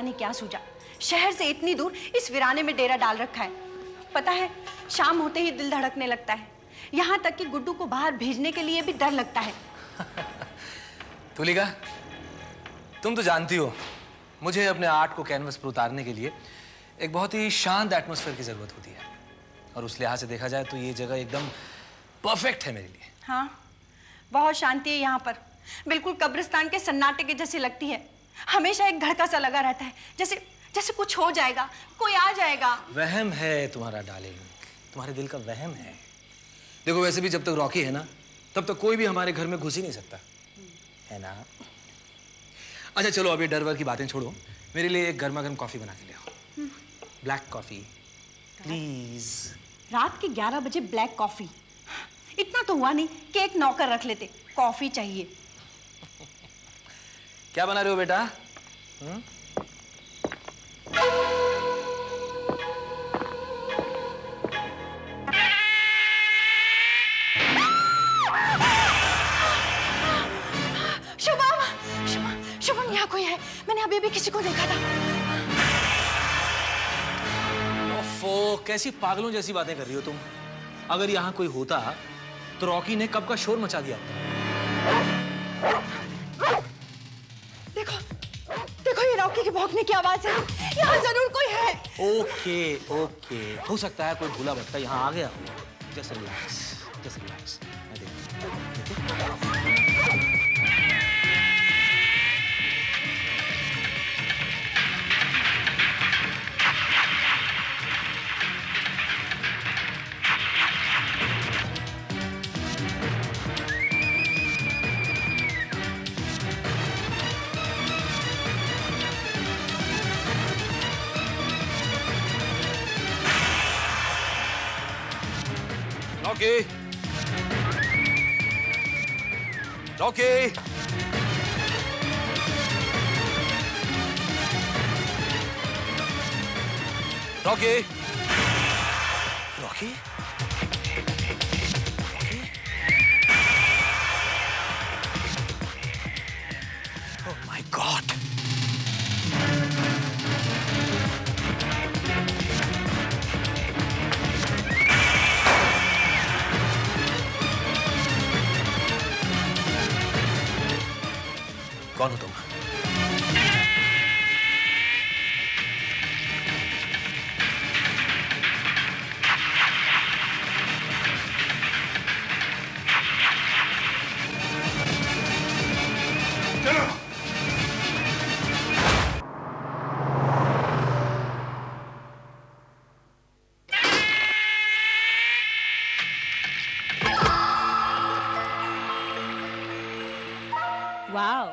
पता नहीं क्या सूझा, शहर से इतनी दूर इस वीराने में डेरा डाल रखा है। पता है, शाम होते ही दिल धड़कने लगता है, यहाँ तक कि गुड्डू को बाहर भेजने के लिए भी डर लगता है। तुलिका, तुम तो जानती हो मुझे अपने आर्ट को कैनवस पर उतारने के लिए एक बहुत ही शांत एटमॉस्फेयर की जरूरत होती है, और उस लिहाज से देखा जाए तो ये जगह एकदम परफेक्ट है मेरे लिए। हाँ, बहुत शांति है यहाँ पर, बिल्कुल कब्रिस्तान के सन्नाटे के जैसी लगती है। हमेशा एक धड़का सा लगा रहता है, जैसे जैसे कुछ हो जाएगा, कोई आ जाएगा। वहम है तुम्हारा डार्लिंग, तुम्हारे दिल का वहम है। देखो, वैसे भी जब तक रॉकी है ना, तब तक कोई भी हमारे घर में घुस ही नहीं सकता, है ना? अच्छा चलो, अभी डर वर की बातें छोड़ो, मेरे लिए एक गर्मा गर्म कॉफी बना के ले आओ। Black coffee please. रात के 11 बजे ब्लैक कॉफी? इतना तो हुआ नहीं कि एक नौकर रख लेते, कॉफी चाहिए। क्या बना रहे हो बेटा? शुभम, शुभम, यहाँ कोई है, मैंने अभी भी किसी को देखा था। ओफो, कैसी पागलों जैसी बातें कर रही हो तुम। अगर यहाँ कोई होता तो रॉकी ने कब का शोर मचा दिया होता। देखो, देखो, ये रॉकी के भौंकने की आवाज है, यहाँ जरूर कोई है। ओके ओके, हो सकता है कोई भूला भटका यहाँ आ गया। Just relax, just relax. मैं देखता हूँ। Rocky! Rocky! Rocky! Rocky? Oh my God! कौन हो तुम? चलो। Wow,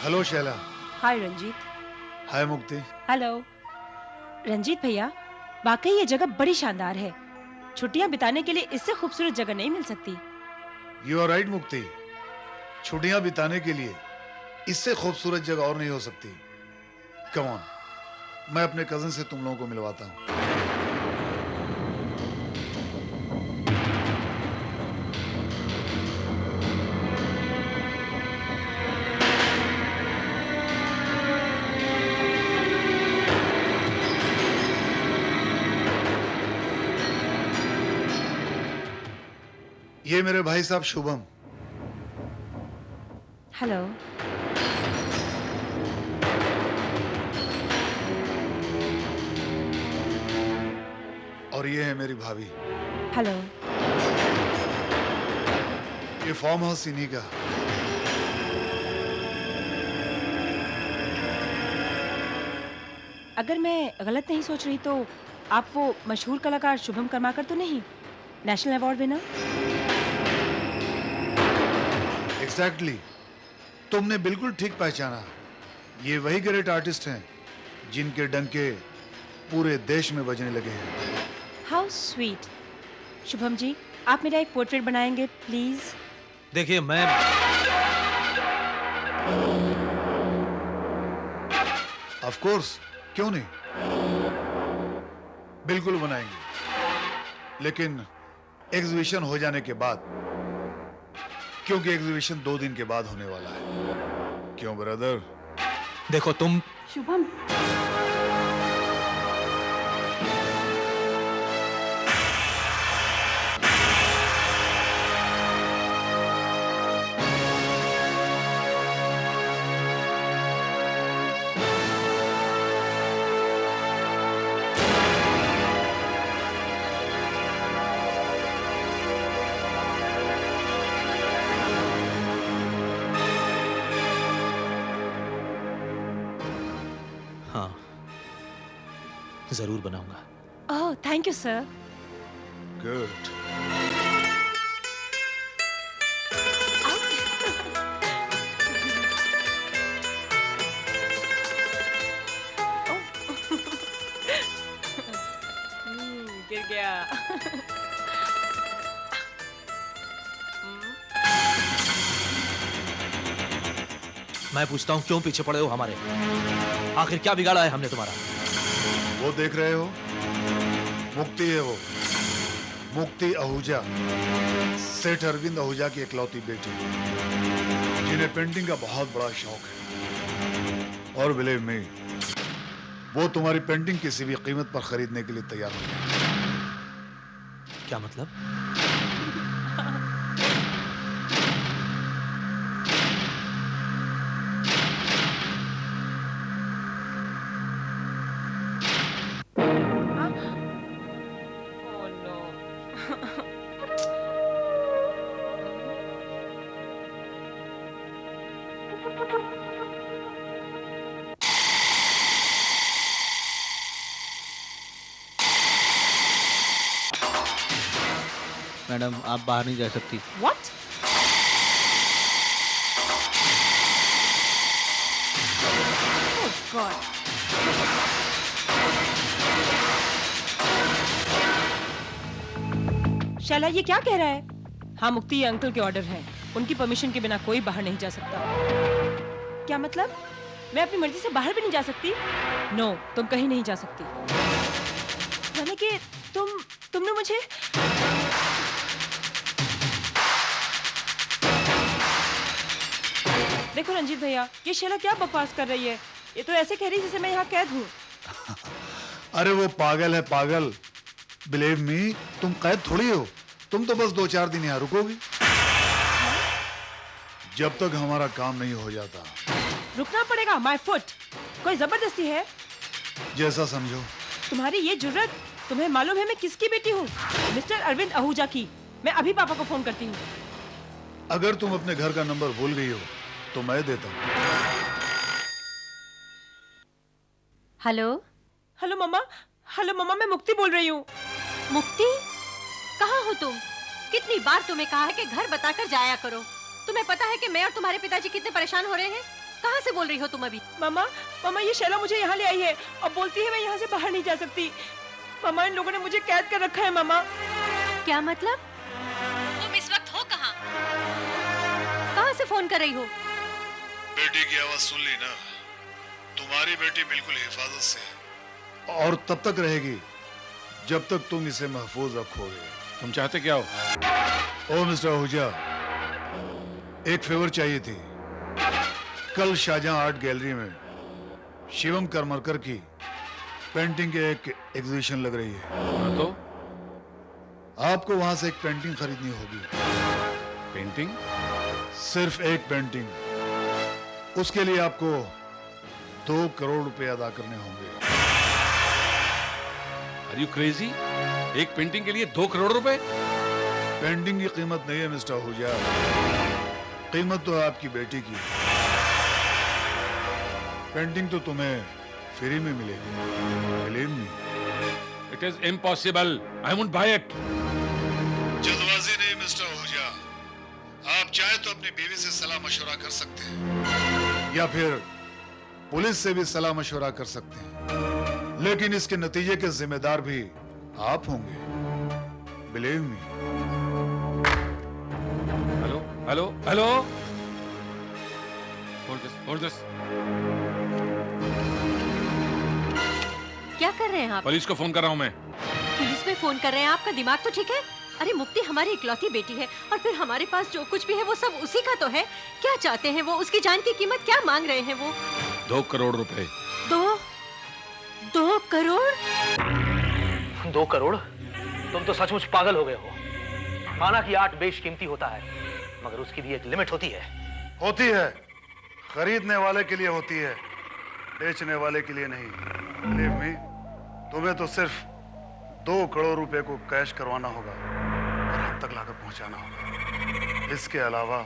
hello Shaila. Hi Ranjit. Hi Mukti. Hello Ranjit भैया, वाकई ये जगह बड़ी शानदार है। छुट्टियां बिताने के लिए इससे खूबसूरत जगह नहीं मिल सकती। यू आर राइट मुक्ति, छुट्टियां बिताने के लिए इससे खूबसूरत जगह और नहीं हो सकती। कम ऑन, मैं अपने कजन से तुम लोगों को मिलवाता हूँ। ये मेरे भाई साहब शुभम। हेलो। और ये है मेरी भाभी। हेलो। ये फार्म हाउस इन्हीं का। अगर मैं गलत नहीं सोच रही तो आप वो मशहूर कलाकार शुभम कर्माकर तो नहीं, नेशनल अवार्ड विनर? एग्जैक्टली, तुमने बिल्कुल ठीक पहचाना। ये वही ग्रेट आर्टिस्ट हैं जिनके डंके पूरे देश में बजने लगे हैं। How sweet. शुभम जी, आप मेरा एक पोर्ट्रेट बनाएंगे प्लीज? देखिए, मैं ऑफ कोर्स, क्यों नहीं। बिल्कुल बनाएंगे, लेकिन एग्जीबिशन हो जाने के बाद, क्योंकि एग्जीबिशन 2 दिन के बाद होने वाला है। क्यों ब्रदर? देखो तुम, शुभम, हाँ जरूर बनाऊंगा। Oh thank you sir. Good. गिर गया। मैं पूछता हूँ क्यों पीछे पड़े हो हमारे? आखिर क्या बिगाड़ा है हमने तुम्हारा? वो देख रहे हो, मुक्ति है वो, मुक्ति आहूजा, सेठ अरविंद आहूजा की इकलौती बेटी, जिन्हें पेंटिंग का बहुत बड़ा शौक है। और बिलीव मी, वो तुम्हारी पेंटिंग किसी भी कीमत पर खरीदने के लिए तैयार हो जाए। क्या मतलब? Oh no. मैडम आप बाहर नहीं जा सकती। What? Oh God. शैला ये क्या कह रहा है? हाँ मुक्ति, ये अंकल के ऑर्डर है। उनकी परमिशन के बिना कोई बाहर नहीं जा सकता। क्या मतलब? मैं अपनी मर्जी से बाहर भी नहीं जा सकती? नो, तुम कहीं नहीं जा सकती। यानी कि तुमने मुझे देखो रंजीत भैया, ये शैला क्या बकवास कर रही है? ये तो ऐसे कह रही है जैसे मैं यहाँ कैद हूँ। अरे वो पागल है, पागल। बिलीव मी, तुम कैद थोड़ी हो, तुम तो बस 2-4 दिन यहाँ रुकोगी, जब तक हमारा काम नहीं हो जाता। रुकना पड़ेगा? My foot. कोई जबरदस्ती है? जैसा समझो। तुम्हारी ये जुर्रत, तुम्हें मालूम है मैं किसकी बेटी हूँ? मिस्टर अरविंद आहूजा की। मैं अभी पापा को फोन करती हूँ। अगर तुम अपने घर का नंबर भूल गई हो तो मैं देता हूँ। हेलो। हेलो मम्मा। हेलो मम्मा, मैं मुक्ति बोल रही हूँ। मुक्ति, कहाँ हो तुम? कितनी बार तुम्हें कहा है कि घर बताकर जाया करो। तुम्हें पता है कि मैं और तुम्हारे पिताजी कितने परेशान हो रहे हैं? कहाँ से बोल रही हो तुम अभी? मामा ये शैला मुझे यहाँ ले आई है और बोलती है मैं यहाँ से बाहर नहीं जा सकती। मामा इन लोगों ने मुझे कैद कर रखा है। मामा क्या मतलब? तुम इस वक्त हो कहाँ? कहाँ से फोन कर रही हो? बेटी की आवाज सुन ली ना? तुम्हारी बेटी बिल्कुल हिफाजत से है और तब तक रहेगी जब तक तुम इसे महफूज रखोगे। तुम चाहते क्या हो? ओ मिस्टर आहूजा, एक फेवर चाहिए थी। कल शाहजहां आर्ट गैलरी में शिवम करमरकर की पेंटिंग की एक एग्जीबिशन लग रही है। तो आपको वहां से एक पेंटिंग खरीदनी होगी। पेंटिंग? सिर्फ एक पेंटिंग। उसके लिए आपको 2 करोड़ रुपए अदा करने होंगे। Are you crazy? एक पेंटिंग के लिए 2 करोड़ रुपए? पेंटिंग की कीमत नहीं है मिस्टर आहूजा, कीमत तो है आपकी बेटी की। पेंटिंग तो तुम्हें फ्री में मिलेगी, believe me. It is impossible, I won't buy it. जल्दबाजी नहीं मिस्टर आहूजा, आप चाहे तो अपनी बीवी से सलाह मशवरा कर सकते हैं या फिर पुलिस से भी सलाह मशवरा कर सकते हैं, लेकिन इसके नतीजे के जिम्मेदार भी आप होंगे, believe me. Hello hello hello, hold this. क्या कर रहे हैं आप? पुलिस को फोन कर रहा हूं मैं। समय फोन कर रहे हैं? आपका दिमाग तो ठीक है? अरे मुक्ति हमारी इकलौती बेटी है और फिर हमारे पास जो कुछ भी है वो सब उसी का तो है। क्या चाहते हैं वो? उसकी जान की कीमत क्या मांग रहे हैं वो? 2 करोड़ रुपए। 2 करोड़? 2 करोड़? तुम तो सचमुच पागल हो गए हो। माना कि आर्ट बेशकीमती होता है, मगर उसकी भी एक लिमिट होती है। होती है, खरीदने वाले के लिए होती है, बेचने वाले के लिए नहीं। Believe me, तुम्हें तो सिर्फ 2 करोड़ रुपए को कैश करवाना होगा और हम तक लाकर पहुंचाना होगा। इसके अलावा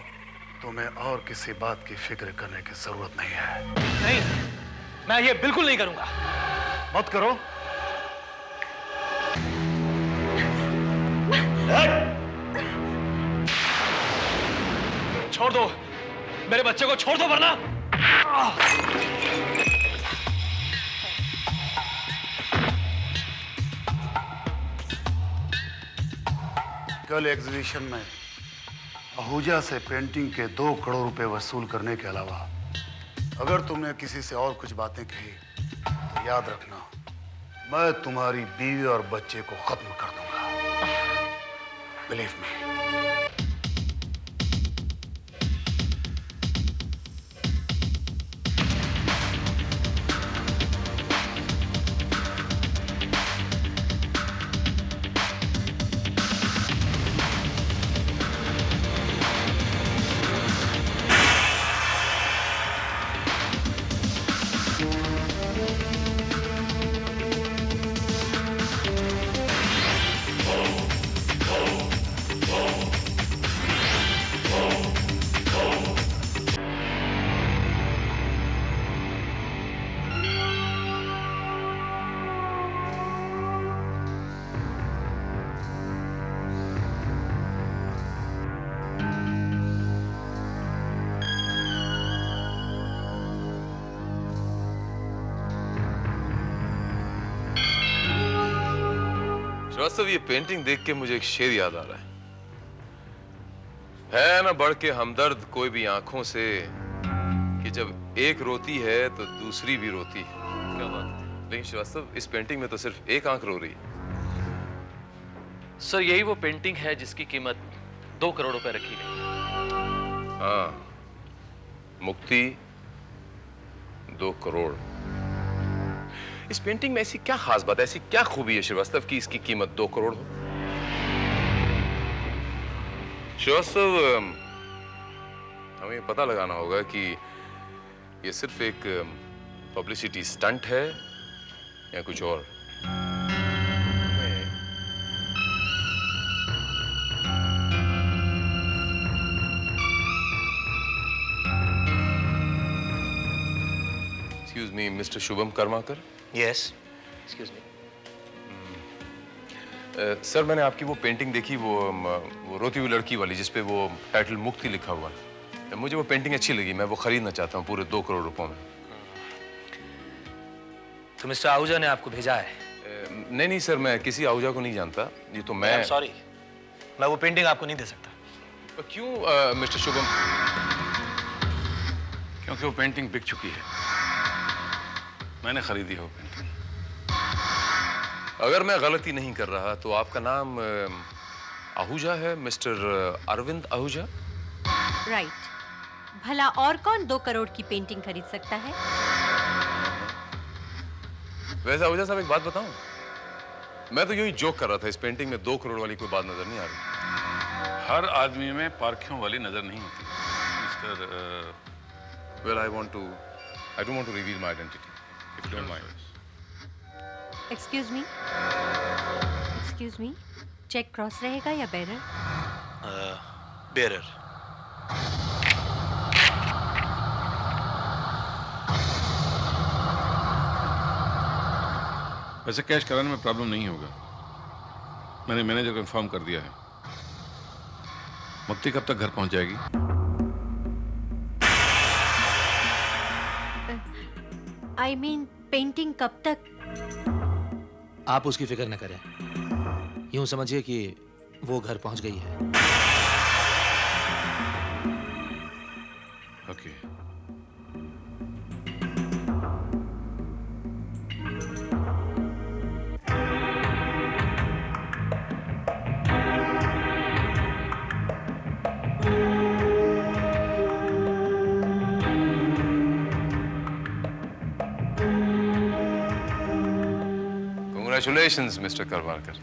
तुम्हें और किसी बात की फिक्र करने की जरूरत नहीं है। नहीं, मैं ये बिल्कुल नहीं करूंगा। मत करो। छोड़ दो, मेरे बच्चे को छोड़ दो वरना। कल एग्जीबिशन में आहूजा से पेंटिंग के 2 करोड़ रुपए वसूल करने के अलावा अगर तुमने किसी से और कुछ बातें कही तो याद रखना, मैं तुम्हारी बीवी और बच्चे को खत्म कर दूंगा। Believe me. श्रीवास्तव, ये पेंटिंग देख के मुझे एक शेर याद आ रहा है ना बढ़ के हमदर्द कोई भी आंखों से, कि जब एक रोती है तो दूसरी भी रोती है। क्या बात है। लेकिन श्रीवास्तव, इस पेंटिंग में तो सिर्फ एक आंख रो रही है। सर, यही वो पेंटिंग है जिसकी कीमत 2 करोड़ रुपए रखी गई। हाँ, मुक्ति 2 करोड़। इस पेंटिंग में ऐसी क्या खास बात है, ऐसी क्या खूबी है श्रीवास्तव की इसकी कीमत 2 करोड़ हो? श्रीवास्तव, हमें पता लगाना होगा कि ये सिर्फ एक पब्लिसिटी स्टंट है या कुछ और। Excuse me, mister Shubham Karmakar. Yes, excuse me. Sir, मैंने आपकी वो पेंटिंग देखी, वो रोती हुई लड़की वाली, जिसपे वो टाइटल मुक्ति लिखा हुआ है। मुझे वो पेंटिंग अच्छी लगी, मैं वो खरीदना चाहता हूँ पूरे 2 करोड़ रुपयों में। तो मिस्टर आहूजा ने आपको भेजा है? नहीं नहीं सर, मैं किसी आहूजा को नहीं जानता। ये तो मैं सॉरी, मैं वो पेंटिंग आपको नहीं दे सकता। क्यों मिस्टर शुभम? क्योंकि वो पेंटिंग बिक चुकी है। मैंने खरीदी है वो पेंटिंग। अगर मैं गलती नहीं कर रहा तो आपका नाम आहूजा है, मिस्टर अरविंद आहूजा? राइट। भला और कौन 2 करोड़ की पेंटिंग खरीद सकता है? वैसे आहूजा साहब, एक बात बताऊं, मैं तो यूं ही जोक कर रहा था। इस पेंटिंग में 2 करोड़ वाली कोई बात नजर नहीं आ रही। हर आदमी में पारखियों वाली नजर नहीं होती mister. Well, I don't want to reveal my identity, if you don't mind. Excuse me, cheque cross रहेगा या बेरर? बेरर। वैसे कैश कराने में प्रॉब्लम नहीं होगा, मैंने मैनेजर को इन्फॉर्म कर दिया है। मुक्ति कब तक घर पहुंच जाएगी? आई मीन पेंटिंग कब तक? आप उसकी फिक्र न करें, यूं समझिए कि वो घर पहुंच गई है। Okay. Congratulations, Mr. Karwarkar.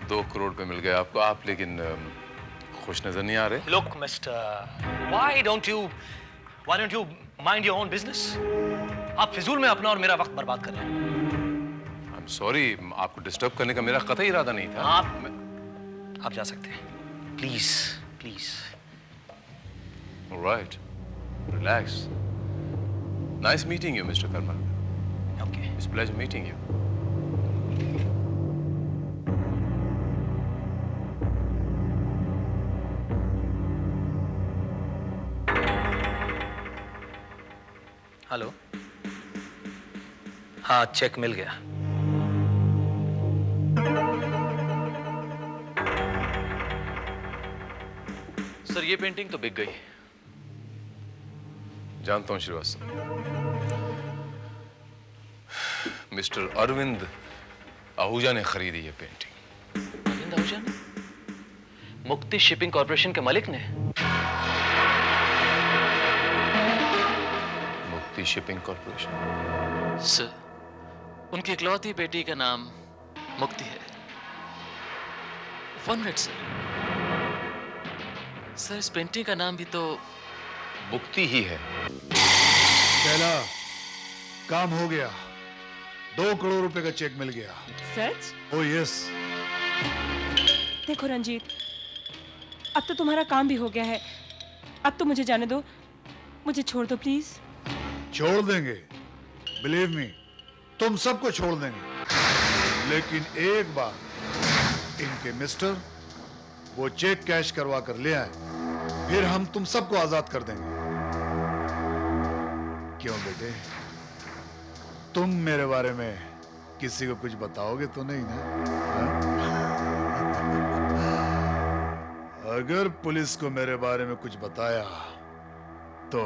2 crore पे मिल गए आपको, आप लेकिन खुश नजर नहीं आ रहे। Look, Mister, why don't you mind your own business? आप फिजूल में अपना और मेरा वक्त बर्बाद कर रहे हैं। I'm sorry, आपको डिस्टर्ब करने का मेरा कतई इरादा नहीं था। आप जा सकते हैं, please please. All right, relax. Nice meeting you, Mr. Karwarkar. Okay. It's a pleasure meeting you. Hello. हाँ, चेक मिल गया। सर, ये पेंटिंग तो बिक गई। जानता हूं श्रीवास्तव। मिस्टर अरविंद आहूजा ने खरीदी ये पेंटिंग। अरविंद आहूजा ने? मुक्ति शिपिंग कॉर्पोरेशन के मालिक ने? मुक्ति शिपिंग कॉर्पोरेशन? सर, उनकी इकलौती बेटी का नाम मुक्ति है। 1 मिनट सर, इस पेंटिंग का नाम भी तो मुक्ति ही है। पहला काम हो गया, 2 करोड़ रुपए का चेक मिल गया। सच? Oh yes. देखो रंजीत, अब तो तुम्हारा काम भी हो गया है। अब तो मुझे जाने दो, मुझे छोड़ दो प्लीज। छोड़ देंगे, बिलीव मी, तुम सबको छोड़ देंगे, लेकिन एक बार इनके मिस्टर वो चेक कैश करवा कर ले आए, फिर हम तुम सबको आजाद कर देंगे। क्यों बेटे, तुम मेरे बारे में किसी को कुछ बताओगे तो नहीं ना? अगर पुलिस को मेरे बारे में कुछ बताया तो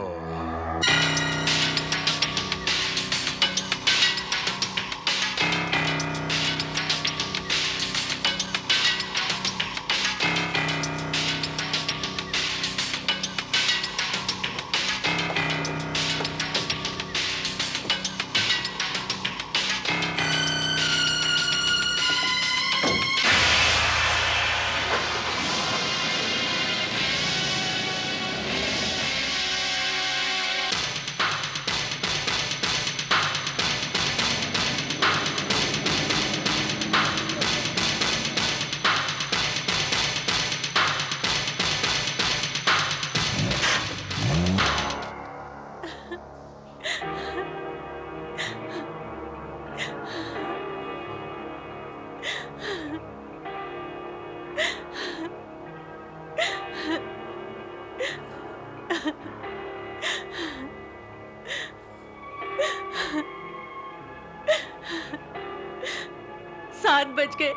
बज गए,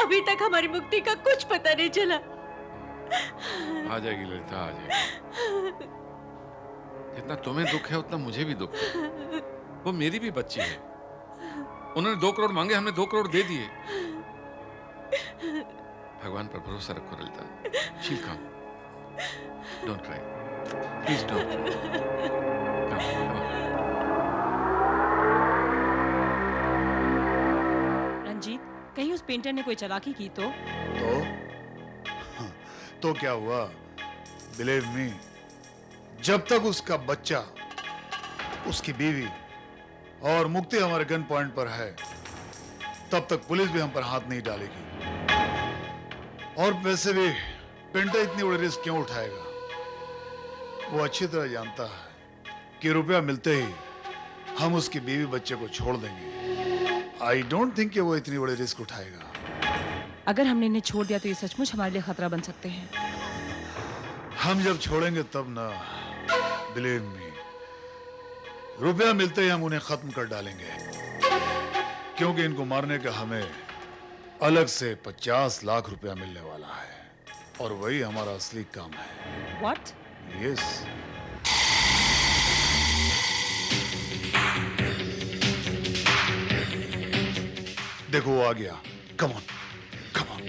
अभी तक हमारी मुक्ति का कुछ पता नहीं चला। आ जाएगी ललिता, आ जाएगी। जितना तुम्हें दुख है उतना मुझे भी दुख है। वो मेरी भी बच्ची है। उन्होंने 2 करोड़ मांगे, हमने 2 करोड़ दे दिए। भगवान पर भरोसा रखो ललिता। शील कम, डोंट क्राई, प्लीज डोंट। कहीं उस पेंटर ने कोई चालाकी की तो क्या हुआ? बिलीव मी, जब तक उसका बच्चा, उसकी बीवी और मुक्ति हमारे गन पॉइंट पर है, तब तक पुलिस भी हम पर हाथ नहीं डालेगी। और वैसे भी पेंटर इतनी बड़ी रिस्क क्यों उठाएगा? वो अच्छी तरह जानता है कि रुपया मिलते ही हम उसकी बीवी बच्चे को छोड़ देंगे। आई डोंट थिंक कि वो इतनी बड़ी रिस्क उठाएगा। अगर हमने इन्हें छोड़ दिया तो ये सचमुच हमारे लिए खतरा बन सकते हैं। हम जब छोड़ेंगे तब ना, बिलीव मी, रुपया मिलते ही हम उन्हें खत्म कर डालेंगे, क्योंकि इनको मारने का हमें अलग से 50 लाख रुपया मिलने वाला है, और वही हमारा असली काम है। What? Yes. देखो वो आ गया। Come on, come on.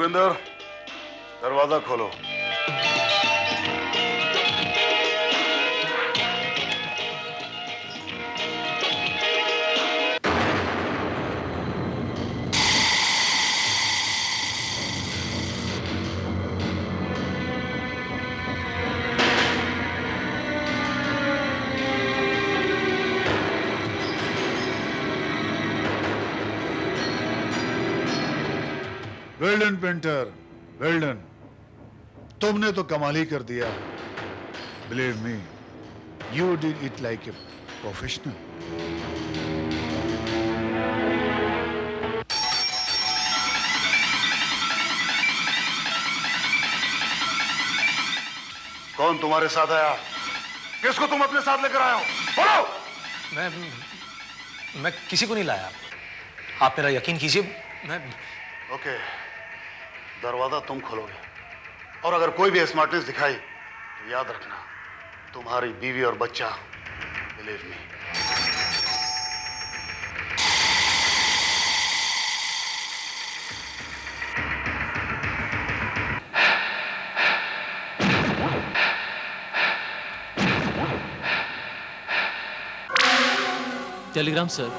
Ravinder, दरवाजा खोलो। Well done painter, well done. तुमने तो कमाल ही कर दिया। Believe me, you did it like a professional. कौन तुम्हारे साथ आया? किसको तुम अपने साथ लेकर आए हो? बोलो। मैं किसी को नहीं लाया। आप मेरा यकीन कीजिए। मैं ओके, दरवाजा तुम खोलोगे और अगर कोई भी स्मार्टनेस दिखाई तो याद रखना, तुम्हारी बीवी और बच्चा, बिलीव मी। Telegram sir.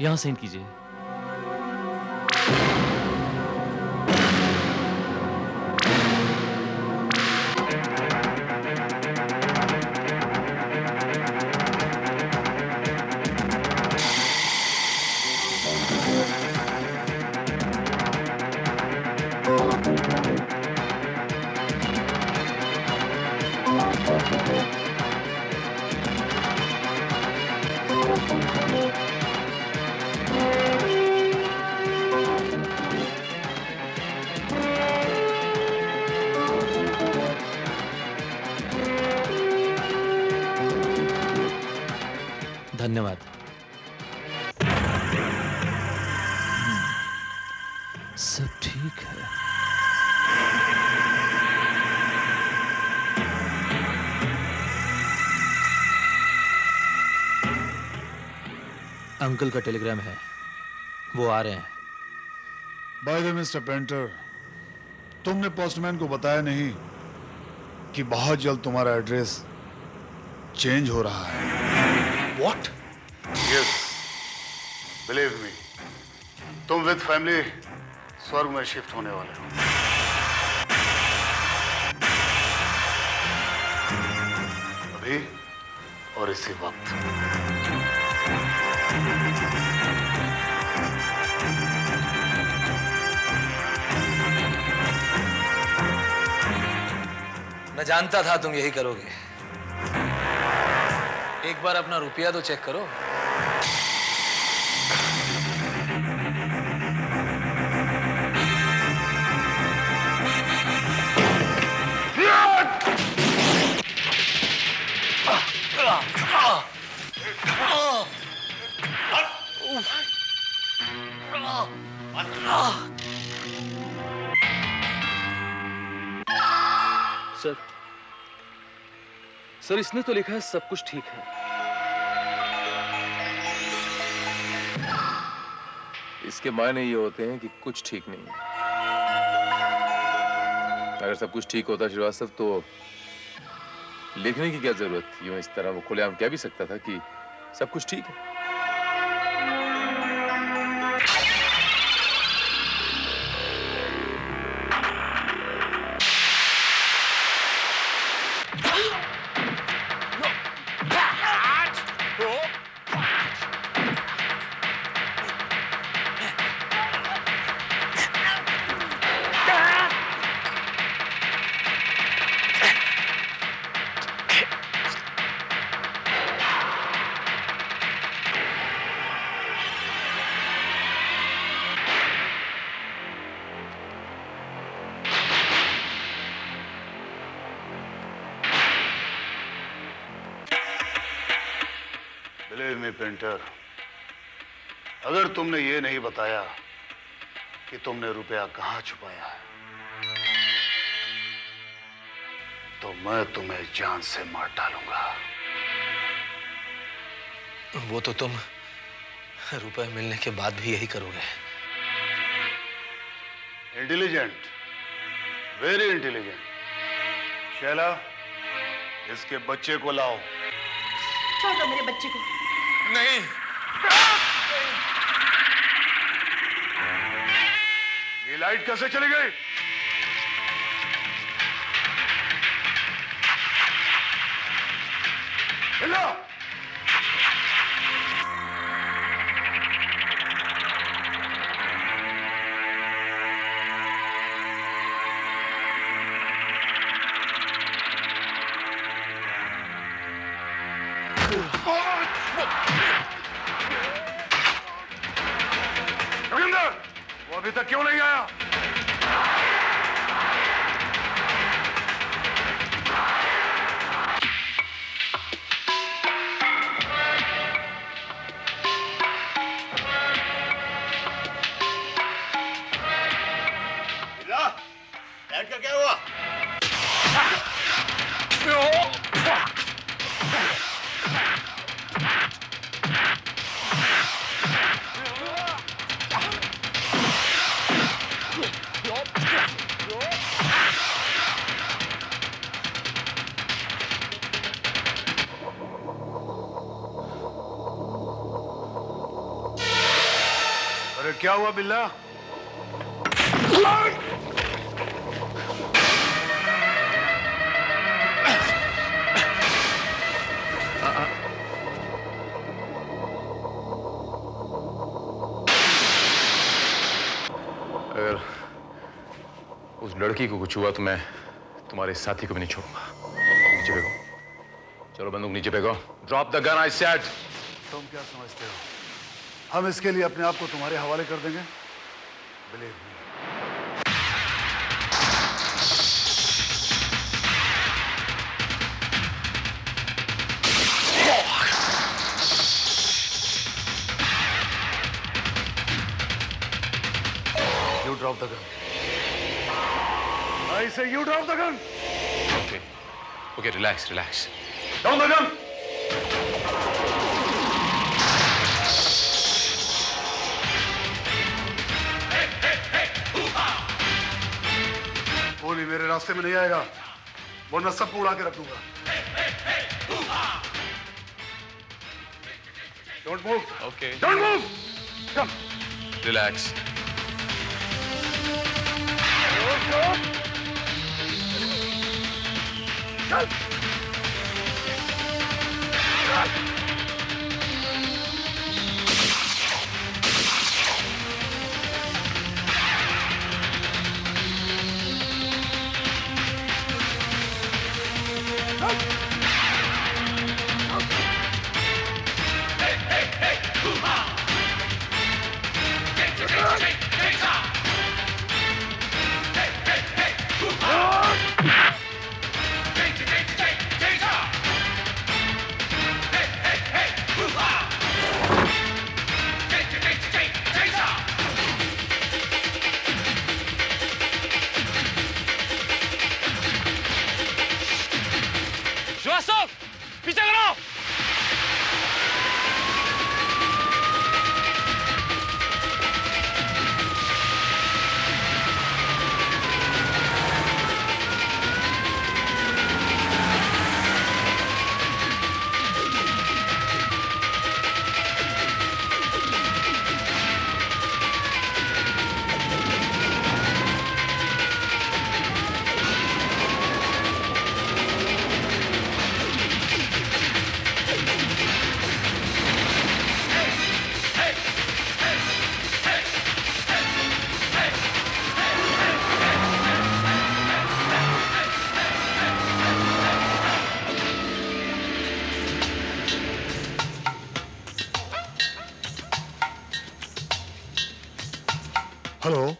यहां सेंड कीजिए। धन्यवाद। सब ठीक है। अंकल का टेलीग्राम है, वो आ रहे हैं। By the way mister painter, तुमने पोस्टमैन को बताया नहीं कि बहुत जल्द तुम्हारा एड्रेस चेंज हो रहा है। What? Yes, believe me, तुम विद फैमिली स्वर्ग में शिफ्ट होने वाले हो। अभी और इसी वक्त। मैं जानता था तुम यही करोगे। एक बार अपना रुपया तो चेक करो। सर इसने तो लिखा है सब कुछ ठीक है। इसके मायने ये होते हैं कि कुछ ठीक नहीं है। अगर सब कुछ ठीक होता श्रीवास्तव तो लिखने की क्या जरूरत थी? यूं इस तरह वो खुलेआम कह भी सकता था कि सब कुछ ठीक है। बिलीव मी पेंटर, अगर तुमने ये नहीं बताया कि तुमने रुपया कहां छुपाया है, तो मैं तुम्हें जान से मार डालूंगा। वो तो तुम रुपए मिलने के बाद भी यही करोगे। Intelligent, very intelligent. शैला, इसके बच्चे को लाओ। छोड़ दो मेरे बच्चे को। नहीं। ये लाइट कैसे चली गई? हिलो! जोगिंदर, वो अभी तक क्यों नहीं आया? लाइट का क्या हुआ? अरे क्या हुआ बिल्ला? अगर उस लड़की को कुछ हुआ तो मैं तुम्हारे साथी को भी नहीं छोड़ूंगा। नीचे फेंको। चलो बंदूक नीचे फेंको। Drop the gun I said. तुम क्या समझते हो, हम इसके लिए अपने आप को तुम्हारे हवाले कर देंगे? Believe me. You drop the gun. I say you drop the gun. Okay, relax, relax. Down the gun. गोली मेरे रास्ते में नहीं आएगा, वरना सबको उड़ा के रख दूंगा। Don't move. Okay. Don't move. Come. Relax. Srivastava, पीछे करो। हेलो,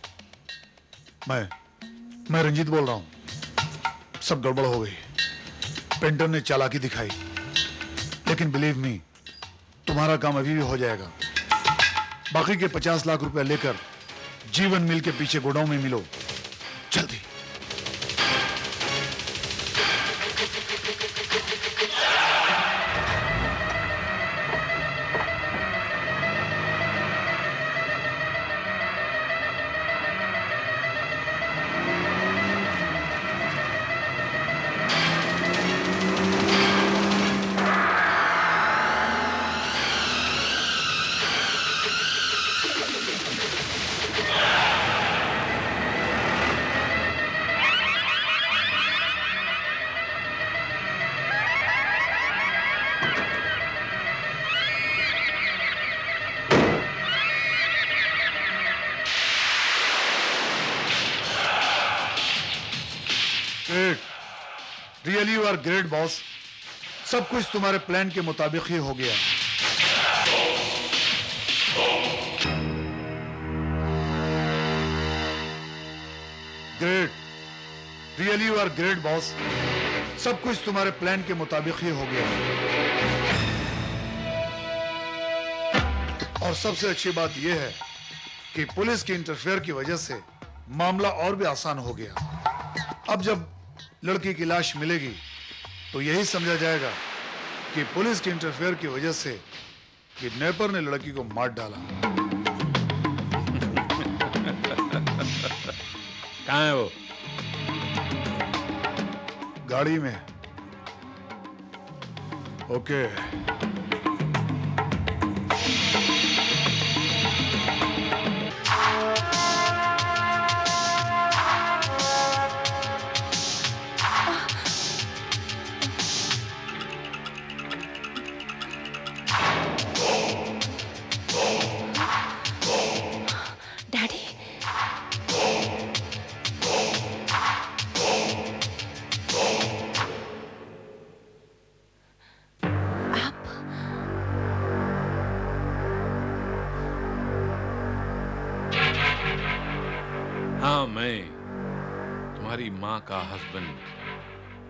मैं रंजीत बोल रहा हूं। सब गड़बड़ हो गई। पेंटर ने चालाकी दिखाई, लेकिन बिलीव मी, तुम्हारा काम अभी भी हो जाएगा। बाकी के 50 लाख रुपया लेकर जीवन मिल के पीछे गोडाउन में मिलो, जल्दी। Really you are great boss. सब कुछ तुम्हारे प्लान के मुताबिक ही हो गया। Great, really you are great boss. सब कुछ तुम्हारे प्लान के मुताबिक ही हो गया। और सबसे अच्छी बात यह है कि पुलिस की इंटरफेयर की वजह से मामला और भी आसान हो गया। अब जब लड़की की लाश मिलेगी तो यही समझा जाएगा कि पुलिस की इंटरफेयर की वजह से किडनैपर ने लड़की को मार डाला। कहाँ है वो? गाड़ी में। ओके। हाँ, मैं तुम्हारी माँ का हस्बैंड,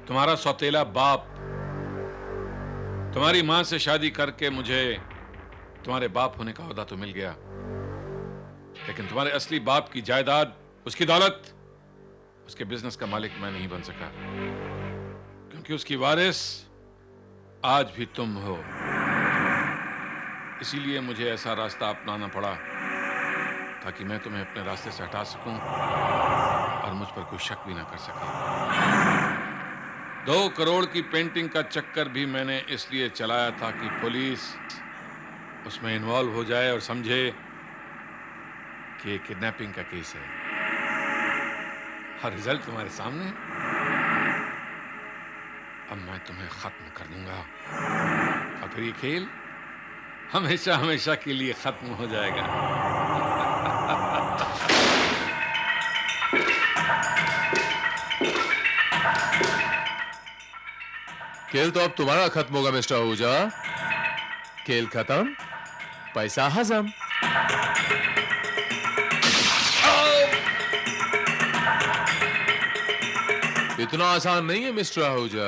तुम्हारा सौतेला बाप। तुम्हारी माँ से शादी करके मुझे तुम्हारे बाप होने का ओहदा तो मिल गया, लेकिन तुम्हारे असली बाप की जायदाद, उसकी दौलत, उसके बिजनेस का मालिक मैं नहीं बन सका, क्योंकि उसकी वारिस आज भी तुम हो। इसीलिए मुझे ऐसा रास्ता अपनाना पड़ा ताकि मैं तुम्हें अपने रास्ते से हटा सकूं और मुझ पर कोई शक भी ना कर सके। 2 करोड़ की पेंटिंग का चक्कर भी मैंने इसलिए चलाया था कि पुलिस उसमें इन्वॉल्व हो जाए और समझे कि किडनैपिंग का केस है। और रिजल्ट तुम्हारे सामने है। अब मैं तुम्हें खत्म कर दूंगा और फिर ये खेल हमेशा हमेशा के लिए खत्म हो जाएगा। खेल तो अब तुम्हारा खत्म होगा मिस्टर आहूजा। खेल खत्म, पैसा हजम। इतना आसान नहीं है mister Ahuja.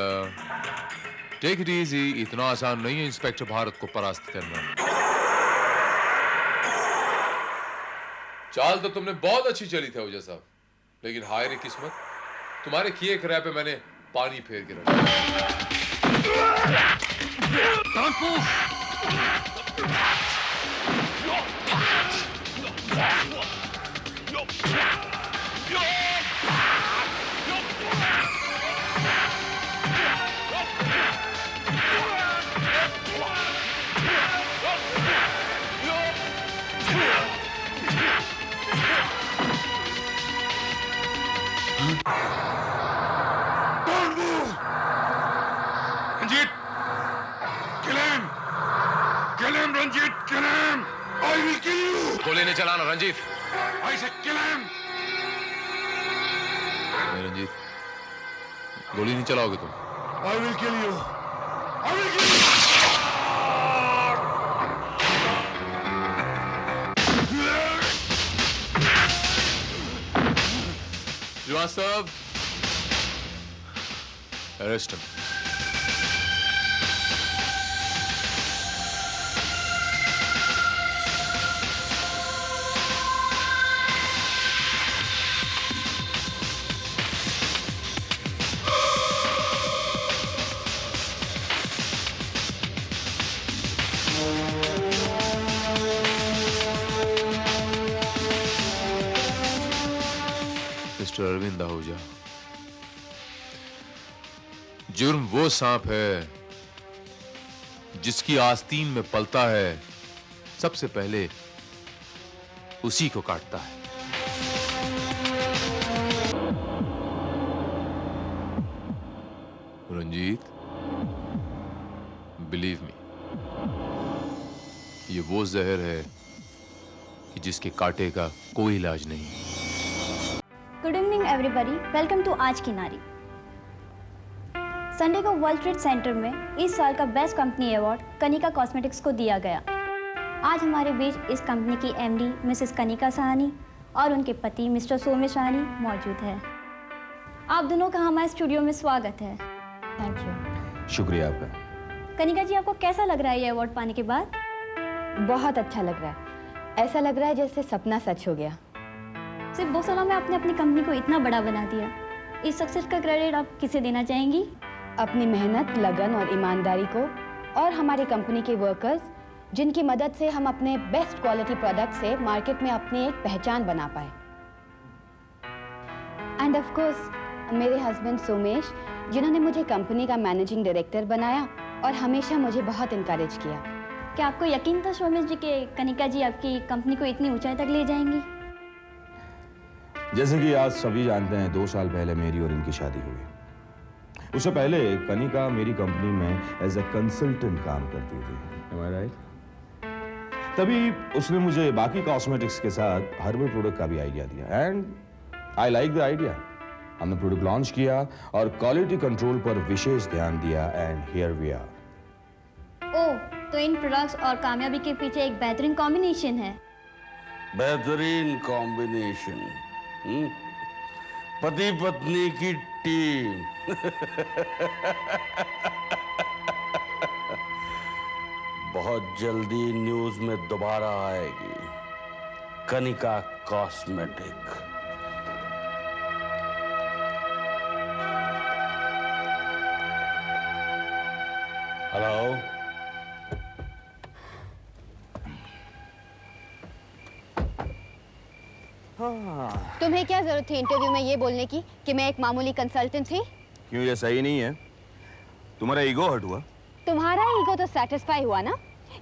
Take it easy. इतना आसान नहीं है इंस्पेक्टर भारत को परास्त करना। चाल तो तुमने बहुत अच्छी चली थी आहूजा साहब, लेकिन हाय रे किस्मत, तुम्हारे किए कराए पे मैंने पानी फेर के रखा। Ranjit, kill him, Ranjit, kill him. I will kill you. गोली नहीं चलाना Ranjit. I said kill him. नहीं रंजीत, गोली नहीं चलाओगे तुम। I will kill you. I will kill you. Shrivastava, arrest him. Mister Arvind Ahuja, जुर्म वो सांप है जिसकी आस्तीन में पलता है, सबसे पहले उसी को काटता है। रंजीत, बिलीव मी, ये वो जहर है कि जिसके कांटे का कोई इलाज नहीं। Good evening everybody, welcome to आज की नारी। संडे को वर्ल्ड ट्रेड सेंटर में इस साल का best company award Kanika cosmetics को दिया गया। आज हमारे बीच इस कंपनी की एमडी मिसेस कनिका साहनी और उनके पति मिस्टर सोमेश साहनी मौजूद है। आप दोनों का हमारे स्टूडियो में स्वागत है। Thank you. शुक्रिया आपका। कनिका जी, आपको कैसा लग रहा है ये अवार्ड पाने के बाद? बहुत अच्छा लग रहा है। ऐसा लग रहा है जैसे सपना सच हो गया। सिर्फ 2 सालों में आपने अपनी कंपनी को इतना बड़ा बना दिया। इस सक्सेस का क्रेडिट आप किसे देना चाहेंगी? अपनी मेहनत, लगन और ईमानदारी को, और हमारी कंपनी के वर्कर्स जिनकी मदद से हम अपने बेस्ट क्वालिटी प्रोडक्ट से मार्केट में अपनी एक पहचान बना पाए। एंड ऑफ कोर्स मेरे हस्बैंड सोमेश, जिन्होंने मुझे कंपनी का मैनेजिंग डायरेक्टर बनाया और हमेशा मुझे बहुत इनकरेज किया। क्या आपको यकीन था सोमेश जी के कनिका जी आपकी कंपनी को इतनी ऊंचाई तक ले जाएंगी? जैसे कि आज सभी जानते हैं, 2 साल पहले मेरी और इनकी शादी हुई। उससे पहले कनिका मेरी कंपनी में एज ए कंसल्टेंट काम करती थी। Am I right? तभी उसने मुझे बाकी कॉस्मेटिक्स के साथ हर्बल प्रोडक्ट का भी आइडिया दिया and I like the idea. हमने प्रोडक्ट लॉन्च किया और क्वालिटी कंट्रोल पर विशेष ध्यान दिया एंड हियर वी आर। ओह, तो इन प्रोडक्ट्स और कामयाबी के पीछे एक बेहतरीन कॉम्बिनेशन है। बेहतरीन कॉम्बिनेशन, पति पत्नी की टीम। बहुत जल्दी न्यूज में दोबारा आएगी कनिका कॉस्मेटिक। हेलो, तुम्हें क्या जरूरत थी इंटरव्यू में ये बोलने की कि मैं एक मामूली कंसल्टेंट थी? क्यों, ये सही नहीं है? तुम्हारा ईगो हर्ट हुआ? तुम्हारा ईगो तो सेटिस्फाई हुआ ना,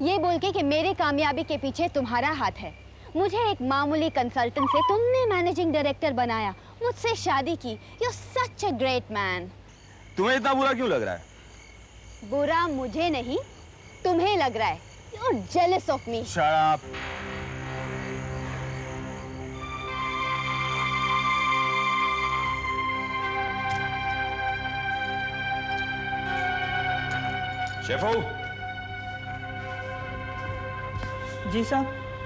ये बोल के कि मेरे कामयाबी के पीछे तुम्हारा हाथ है। मुझे एक मामूली कंसल्टेंट से तुमने मैनेजिंग डायरेक्टर बनाया, मुझसे शादी की। You such a great man. तुम्हें इतना बुरा क्यों लग रहा है? बुरा मुझे नहीं, तुम्हें लग रहा है। You are jealous of me. Shut up. शेफो। जी साहब।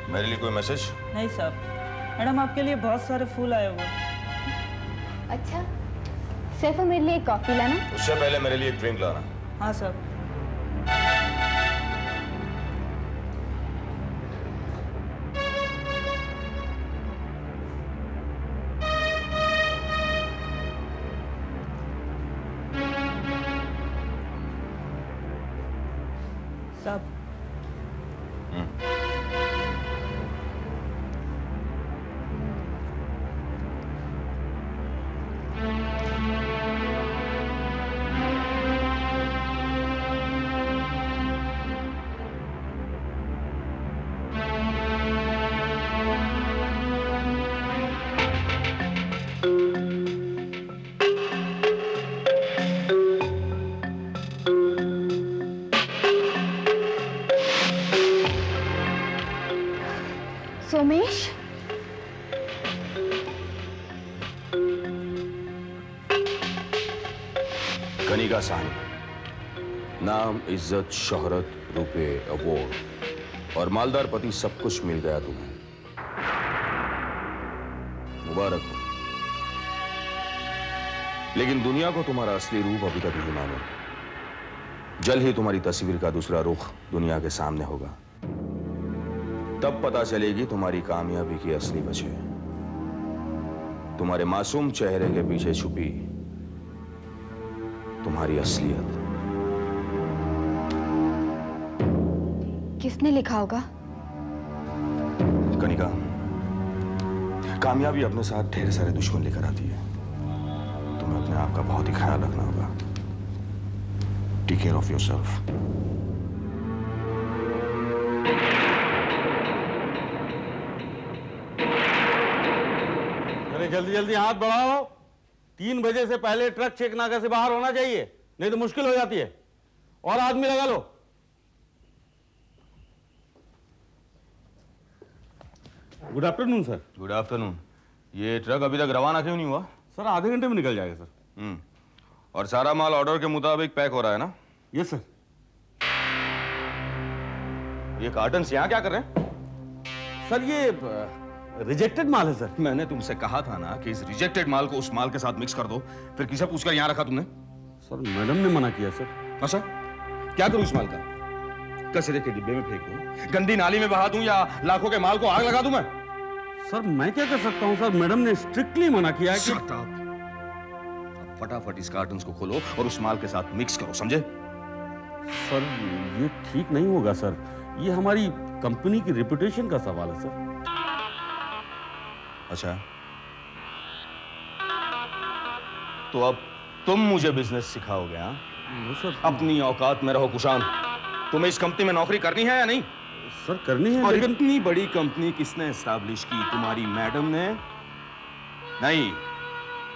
मेरे लिए कोई मैसेज? नहीं साहब, मैडम आपके लिए बहुत सारे फूल आए हुए। अच्छा, सिर्फ मेरे लिए कॉफी लाना। उससे पहले मेरे लिए एक ड्रिंक लाना। हाँ साहब। साहब। सोमेश, कनिका साहनी, नाम, इज्जत, शोहरत, रुपए, अवार्ड और मालदार पति सब कुछ मिल गया तुम्हें। मुबारक हो। लेकिन दुनिया को तुम्हारा असली रूप अभी तक नहीं मालूम। जल्द ही तुम्हारी तस्वीर का दूसरा रुख दुनिया के सामने होगा। तब पता चलेगी तुम्हारी कामयाबी की असली वजह। तुम्हारे मासूम चेहरे के पीछे छुपी तुम्हारी असलियत। किसने लिखा होगा? कनिका, कामयाबी अपने साथ ढेर सारे दुश्मन लेकर आती है। तुम्हें अपने आप का बहुत ही ख्याल रखना होगा। Take care of yourself. अरे जल्दी जल्दी हाथ बढ़ाओ। 3 बजे से पहले ट्रक चेक नाका से बाहर होना चाहिए, नहीं तो मुश्किल हो जाती है। और आदमी लगा लो। Good afternoon sir. Good afternoon. ये ट्रक अभी तक रवाना क्यों नहीं हुआ? सर आधे घंटे में निकल जाएगा सर। और सारा माल ऑर्डर के मुताबिक पैक हो रहा है ना? Yes sir. ये कार्टन्स यहाँ क्या कर रहे हैं? सर ये रिजेक्टेड माल है सर। मैंने तुमसे कहा था ना कि इस रिजेक्टेड माल को उस माल के साथ मिक्स कर दो। फिर किसे पूछकर यहाँ रखा तुमने? सर मैडम ने मना किया सर। अच्छा, क्या करूं इस माल का? कचरे के डिब्बे में फेंक दूं, गंदी नाली में बहा दूं, या लाखों के माल को आग लगा दूं मैं? सर मैं क्या कर सकता हूं सर, मैडम ने स्ट्रिक्टली मना किया कि अब फटाफट इस कार्टन्स को खोलो और उस माल के साथ मिक्स करो, समझे? सर ये ठीक नहीं होगा सर, ये हमारी कंपनी की रेपुटेशन का सवाल है सर। अच्छा, तो अब तुम मुझे बिजनेस सिखाओगे? हाँ सर। अपनी औकात में रहो कुशान। तुम्हें इस कंपनी में नौकरी करनी है या नहीं? सर करनी है। और लेकिन इतनी बड़ी कंपनी किसने एस्टैब्लिश की? तुम्हारी मैडम ने? नहीं,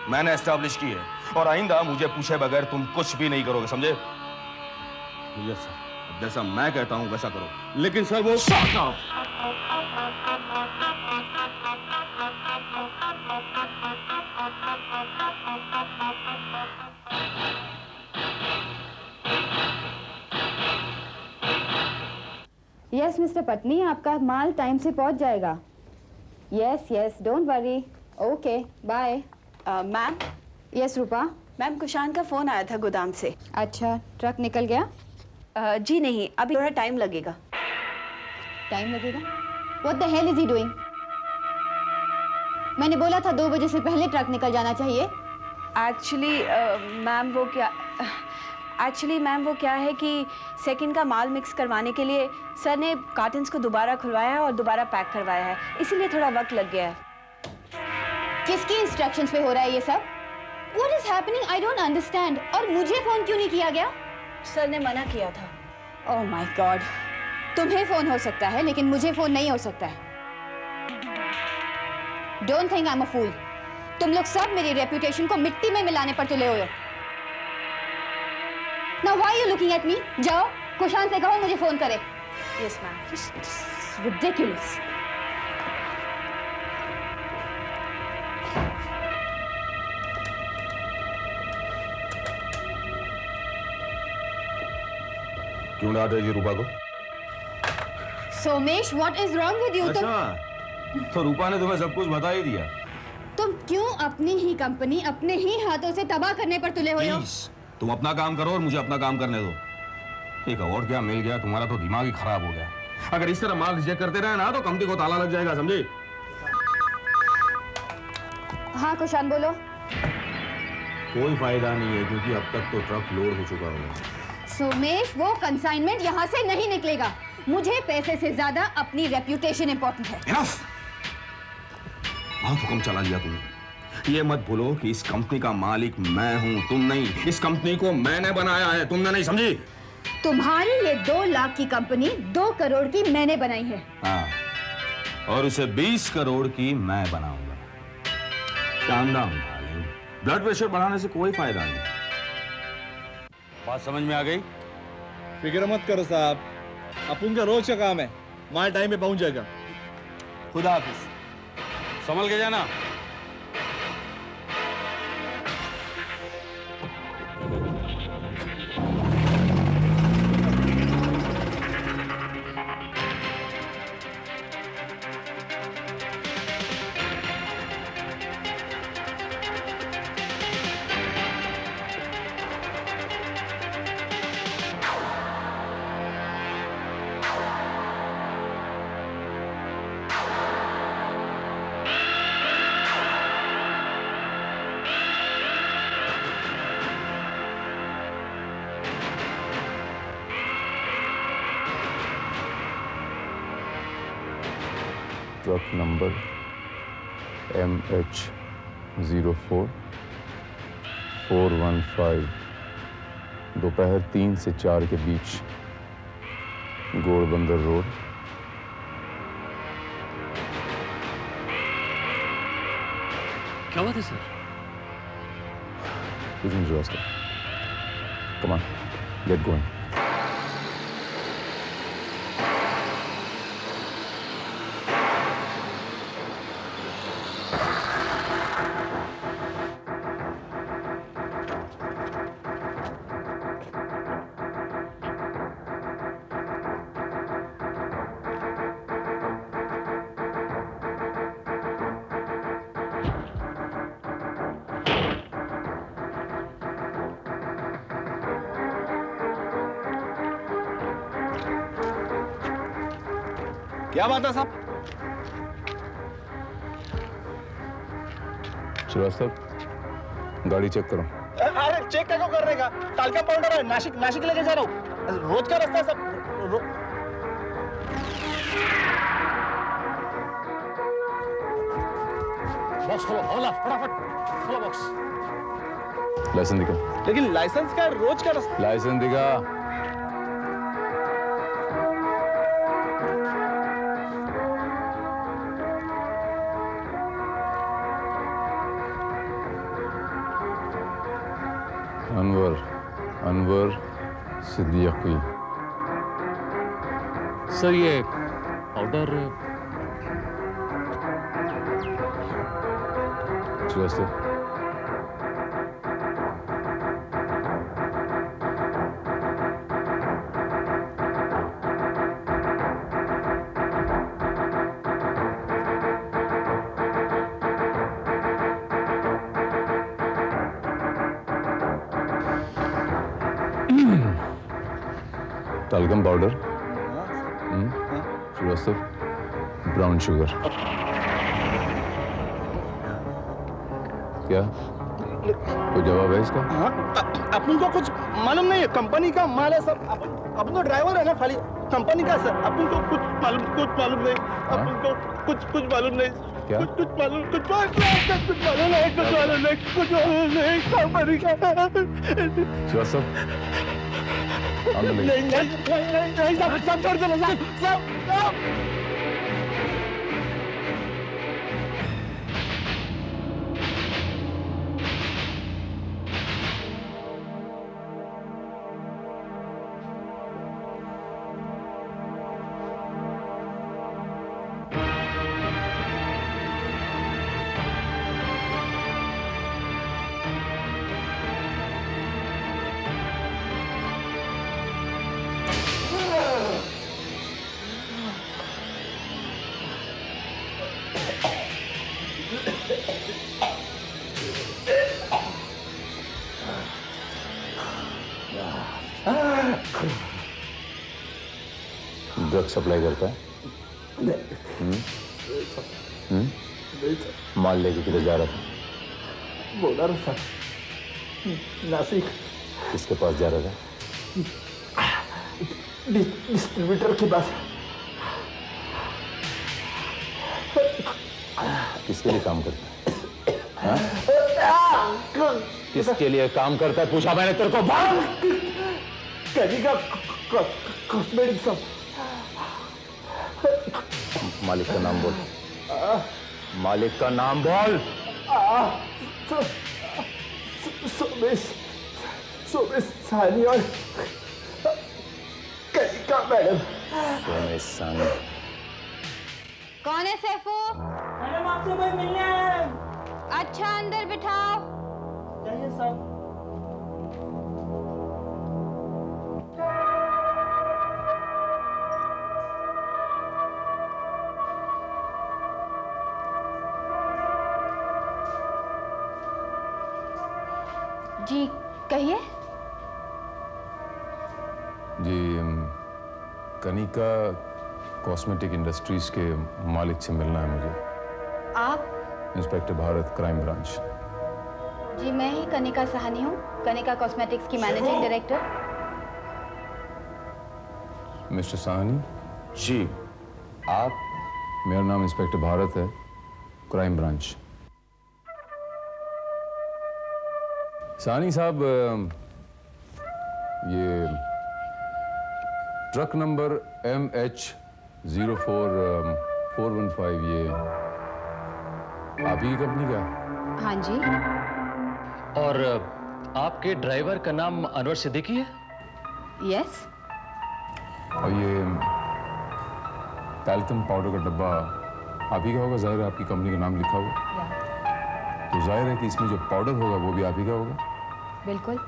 मैंने एस्टैब्लिश की है। और आइंदा मुझे पूछे बगैर तुम कुछ भी नहीं करोगे, समझे? Yes sir. जैसा मैं कहता हूं वैसा करो। लेकिन सर वो यस मिस्टर पत्नी, आपका माल टाइम से पहुंच जाएगा। Yes yes, don't worry. Okay bye. Ma'am. Yes Rupa. Ma'am, Kushan का फोन आया था गोदाम से। अच्छा, ट्रक निकल गया? जी नहीं, अभी थोड़ा टाइम लगेगा। टाइम लगेगा? What the hell is he doing? मैंने बोला था 2 बजे से पहले ट्रक निकल जाना चाहिए। एक्चुअली मैम वो क्या है कि सेकंड का माल मिक्स करवाने के लिए सर ने कार्टन्स को दोबारा खुलवाया है और दोबारा पैक करवाया है, इसीलिए थोड़ा वक्त लग गया है। किसकी इंस्ट्रक्शंस पे हो रहा है ये सब? What is happening? I don't understand. और मुझे फोन क्यों नहीं किया गया? सर ने मना किया था। Oh my God. तुम्हें फोन हो सकता है लेकिन मुझे फोन नहीं हो सकता है। Don't think I'm a fool. तुम लोग सब मेरी रेपुटेशन को मिट्टी में मिलाने पर तुले हुए हो। Now why are you looking at me? जाओ कुशान से कहो मुझे फोन करे। Yes ma'am. Ridiculous. क्यों डांट रही थी रूपा को? Somesh, what is wrong with you? अच्छा, तो रूपा ने तुम्हें सब कुछ बता ही दिया। तुम क्यों अपनी ही कंपनी अपने ही हाथों से तबाह करने पर तुले हुए हो? तुम अपना काम करो और मुझे अपना काम करने दो। एक अवार्ड क्या मिल गया, तुम्हारा तो दिमाग ही खराब हो गया। अगर इस तरह माल रिजेक्ट करते रहे ना तो कंपनी को ताला लग जाएगा, समझे? हाँ कुशान बोलो। कोई फायदा नहीं है क्योंकि अब तक तो ट्रक लोड हो चुका होगा। सोमेश, वो कंसाइनमेंट यहाँ से नहीं निकलेगा। मुझे पैसे से ज्यादा अपनी रेप्यूटेशन इंपॉर्टेंट है। Enough! बहुत हुक्म चला लिया तुमने। ये मत भूलो कि इस कंपनी का मालिक मैं हूं, तुम नहीं। इस कंपनी को मैंने बनाया है, तुमने नहीं, समझी? तुम्हारी ये 2 लाख की कंपनी 2 करोड़ की मैंने बनाई है। हाँ, और उसे 20 करोड़ की मैं बनाऊंगा। calm down, darling. Blood pressure बढ़ाने से कोई फायदा नहीं। बात समझ में आ गई? फिक्र मत करो साहब, अपन का रोज का काम है, माल टाइम पे पहुंच जाएगा। खुदा हाफिज। संभल के जाना। ट्रक नंबर MH04 415 दोपहर 3 से 4 के बीच घोड़बंदर रोड। क्या बात है सर? कुछ नहीं Srivastava. Come on, get going. क्या बात है साहब? श्रीवास्तव, गाड़ी चेक करो। अरे चेक क्या कर रहेगा? तालका पाउडर है, नासिक लेके जा रहा हूँ। रोज का रास्ता है सब। बॉक्स खोलो, ओला फटाफट खोलो बॉक्स। लाइसेंस दिखा। लेकिन लाइसेंस का रोज का रास्ता। लाइसेंस दिखा। अनवर सिद्दीकी। सर ये powder Shrivastava, talcum powder, Shrivastava, brown sugar. क्या कोई जवाब है इसका? अपन को कुछ मालूम नहीं है, कंपनी का माल है सर। अपन तो ड्राइवर है ना, खाली कंपनी का सर। अपन को कुछ मालूम नहीं। अपन को कुछ मालूम नहीं। क्या? कुछ मालूम नहीं कंपनी का। श्रीवास्तव, नहीं सब छोड़ दो सब। ड्रग सप्लाई करता है? माल लेके किधर जा रहा था? बोला रहा था नासिक। किसके पास जा रहा था? डिस्ट्रीब्यूटर के पास। किसके लिए काम करता है? किसके लिए काम करता है पूछा मैंने तेरे को। कनिका कॉस्मेटिक्स सब। मालिक का नाम बोल। मालिक का नाम बोल। सोमेश सानी और कनिका मैडम। सोमेश सानी। कौन है सैफू? मैडम आपसे कोई मिलने आया है। अच्छा अंदर बिठाओ। चाहिए सब। जी कहिए। जी कनिका कॉस्मेटिक इंडस्ट्रीज के मालिक से मिलना है मुझे। आप? Inspector Bharat, crime branch. जी मैं ही कनिका सहानी हूँ, कनिका कॉस्मेटिक्स की मैनेजिंग डायरेक्टर। मिस्टर साहनी। जी। आप? मेरा नाम इंस्पेक्टर भारत है। Crime branch. सानी साहब, ये ट्रक नंबर MH04415 ये आप ही की कंपनी का? हाँ जी। और आपके ड्राइवर का नाम अनवर सिद्दीकी है? यस। और ये टैल्कम पाउडर का डब्बा आप ही का होगा? जाहिर है आपकी कंपनी का नाम लिखा होगा, तो जाहिर है कि इसमें जो पाउडर होगा वो भी आप ही का होगा। बिल्कुल।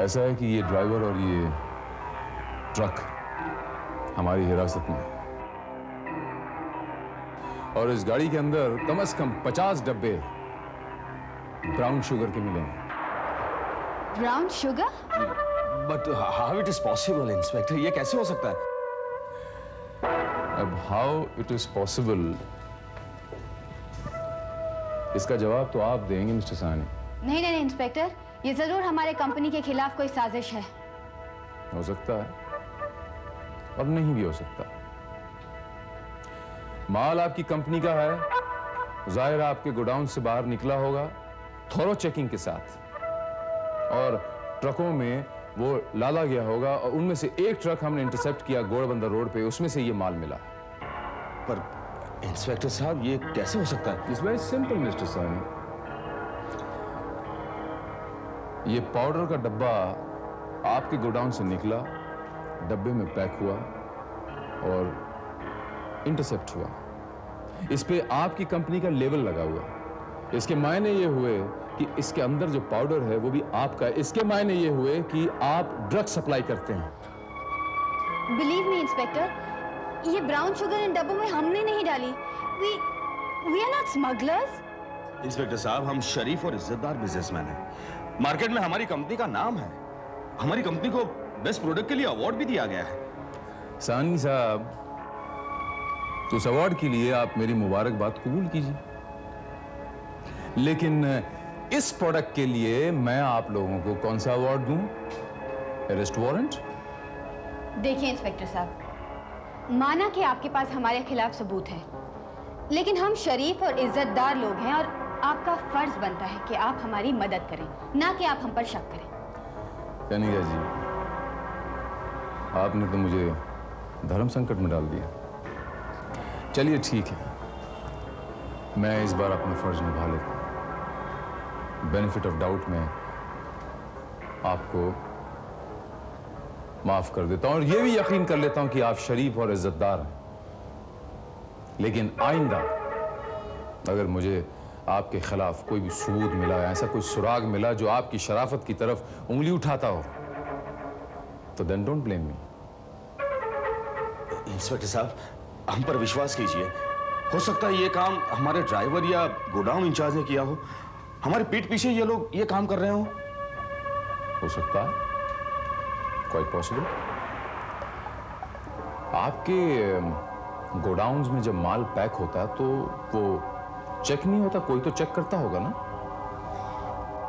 ऐसा है कि ये ड्राइवर और ये ट्रक हमारी हिरासत में है और इस गाड़ी के अंदर कम से कम 50 डब्बे ब्राउन शुगर के मिले हैं। Brown sugar? But how it is possible inspector, ये कैसे हो सकता है? अब हाउ इट इज पॉसिबल इसका जवाब तो आप देंगे मिस्टर सानी। नहीं नहीं इंस्पेक्टर, ये जरूर हमारे कंपनी के खिलाफ कोई साजिश है। हो सकता है और नहीं भी हो सकता। माल आपकी कंपनी का है, जाहिर आपके गोडाउन से बाहर निकला होगा थोरो चेकिंग के साथ, और ट्रकों में वो लादा गया होगा और उनमें से एक ट्रक हमने इंटरसेप्ट किया गोड़बंदर रोड पे, उसमें से ये माल मिला। पर इंस्पेक्टर साहब ये कैसे हो सकता है? इट्स वेरी सिंपल मिस्टर सानी। ये पाउडर का डब्बा आपके गोडाउन से निकला, डब्बे में पैक हुआ और इंटरसेप्ट हुआ। इस पे आपकी कंपनी का लेबल लगा हुआ। इसके मायने ये हुए कि इसके अंदर जो पाउडर है वो भी आपका है। इसके मायने ये हुए कि आप ड्रग सप्लाई करते हैं। बिलीव मी इंस्पेक्टर, ये ब्राउन शुगर इन डब्बों में हमने नहीं डाली। We are not smugglers. Inspector साहब, हम शरीफ और इज्जतदार बिजनेसमैन हैं। मार्केट में हमारी कंपनी का नाम है। हमारी कंपनी को बेस्ट प्रोडक्ट के लिए अवार्ड भी दिया गया है। सानी साहब, तो उस अवार्ड के लिए आप मेरी मुबारकबाद कबूल कीजिए, लेकिन इस प्रोडक्ट के लिए मैं आप लोगों को कौन सा अवार्ड दूं? Arrest warrant? देखिए इंस्पेक्टर साहब, माना कि आपके पास हमारे खिलाफ सबूत है, लेकिन हम शरीफ और इज्जतदार लोग हैं और आपका फर्ज बनता है कि आप हमारी मदद करें, ना कि आप हम पर शक करें। कनिका जी, आपने तो मुझे धर्म संकट में डाल दिया। चलिए ठीक है, मैं इस बार अपना फर्ज निभा लेता हूं। बेनिफिट ऑफ डाउट में आपको माफ कर देता हूं और यह भी यकीन कर लेता हूं कि आप शरीफ और इज्जतदार हैं। लेकिन आइंदा अगर मुझे आपके खिलाफ कोई भी सबूत मिला, ऐसा कोई सुराग मिला जो आपकी शराफत की तरफ उंगली उठाता हो, तो then don't blame me. Inspector साहब, हम पर विश्वास कीजिए। हो सकता है ये काम हमारे ड्राइवर या गोडाउन इंचार्ज ने किया हो। हमारे पीठ पीछे ये लोग ये काम कर रहे हो सकता है, क्वाइट पॉसिबल। आपके गोडाउन्स में जब माल पैक होता है तो वो चेक नहीं होता? कोई तो चेक करता होगा ना?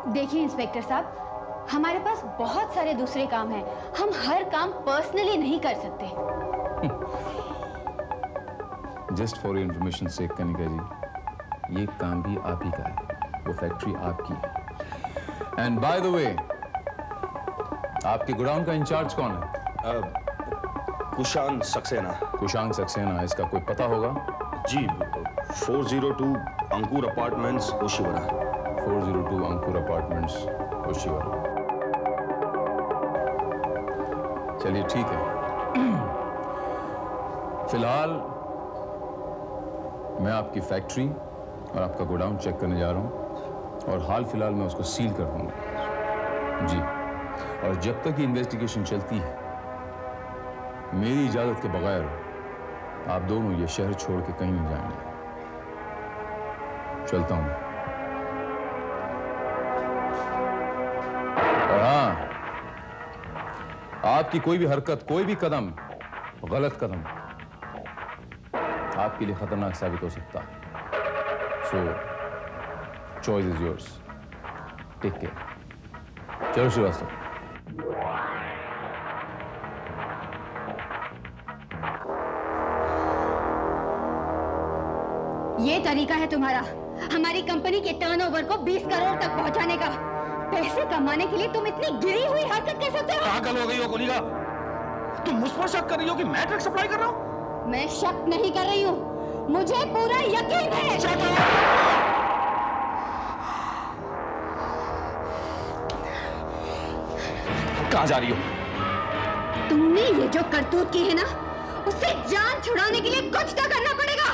देखिए इंस्पेक्टर साहब, हमारे पास बहुत सारे दूसरे काम हैं। हम हर काम पर्सनली नहीं कर सकते। जस्ट फॉर इंफॉर्मेशन से कनिका जी, ये काम भी आप ही का है, वो फैक्ट्री आपकी है। एंड बाय द वे, आपके गोडाउन का इंचार्ज कौन है? कुशांग सक्सेना। कुशांग सक्सेना, इसका कोई पता होगा? जी, 402 अंकुर अपार्टमेंट्स, ओशिवरा। 402 अंकुर अपार्टमेंट्स, ओशिवरा। चलिए ठीक है। फिलहाल मैं आपकी फैक्ट्री और आपका गोडाउन चेक करने जा रहा हूं और हाल फिलहाल मैं उसको सील कर दूंगा जी। और जब तक ये इन्वेस्टिगेशन चलती है, मेरी इजाजत के बगैर आप दोनों ये शहर छोड़ के कहीं नहीं जाएंगे। चलता हूं। और हाँ, आपकी कोई भी हरकत, कोई भी कदम, गलत कदम आपके लिए खतरनाक साबित हो सकता है। So choice is yours. Take care. चलो श्रीवास्तव। ये तरीका है तुम्हारा हमारी कंपनी के टर्नओवर को 20 करोड़ तक पहुंचाने का। पैसे कमाने के लिए तुम इतनी गिरी हुई हरकत कर सकते हो? पागल हो गई हो कनिका? तुम मुझ पर शक कर रही हो कि मैं ड्रग सप्लाई कर रहा हूं? मैं शक नहीं कर रही हूँ, मुझे पूरा यकीन है। कहां जा रही हो? तुमने ये जो करतूत की है ना, उससे जान छुड़ाने के लिए कुछ तो करना पड़ेगा।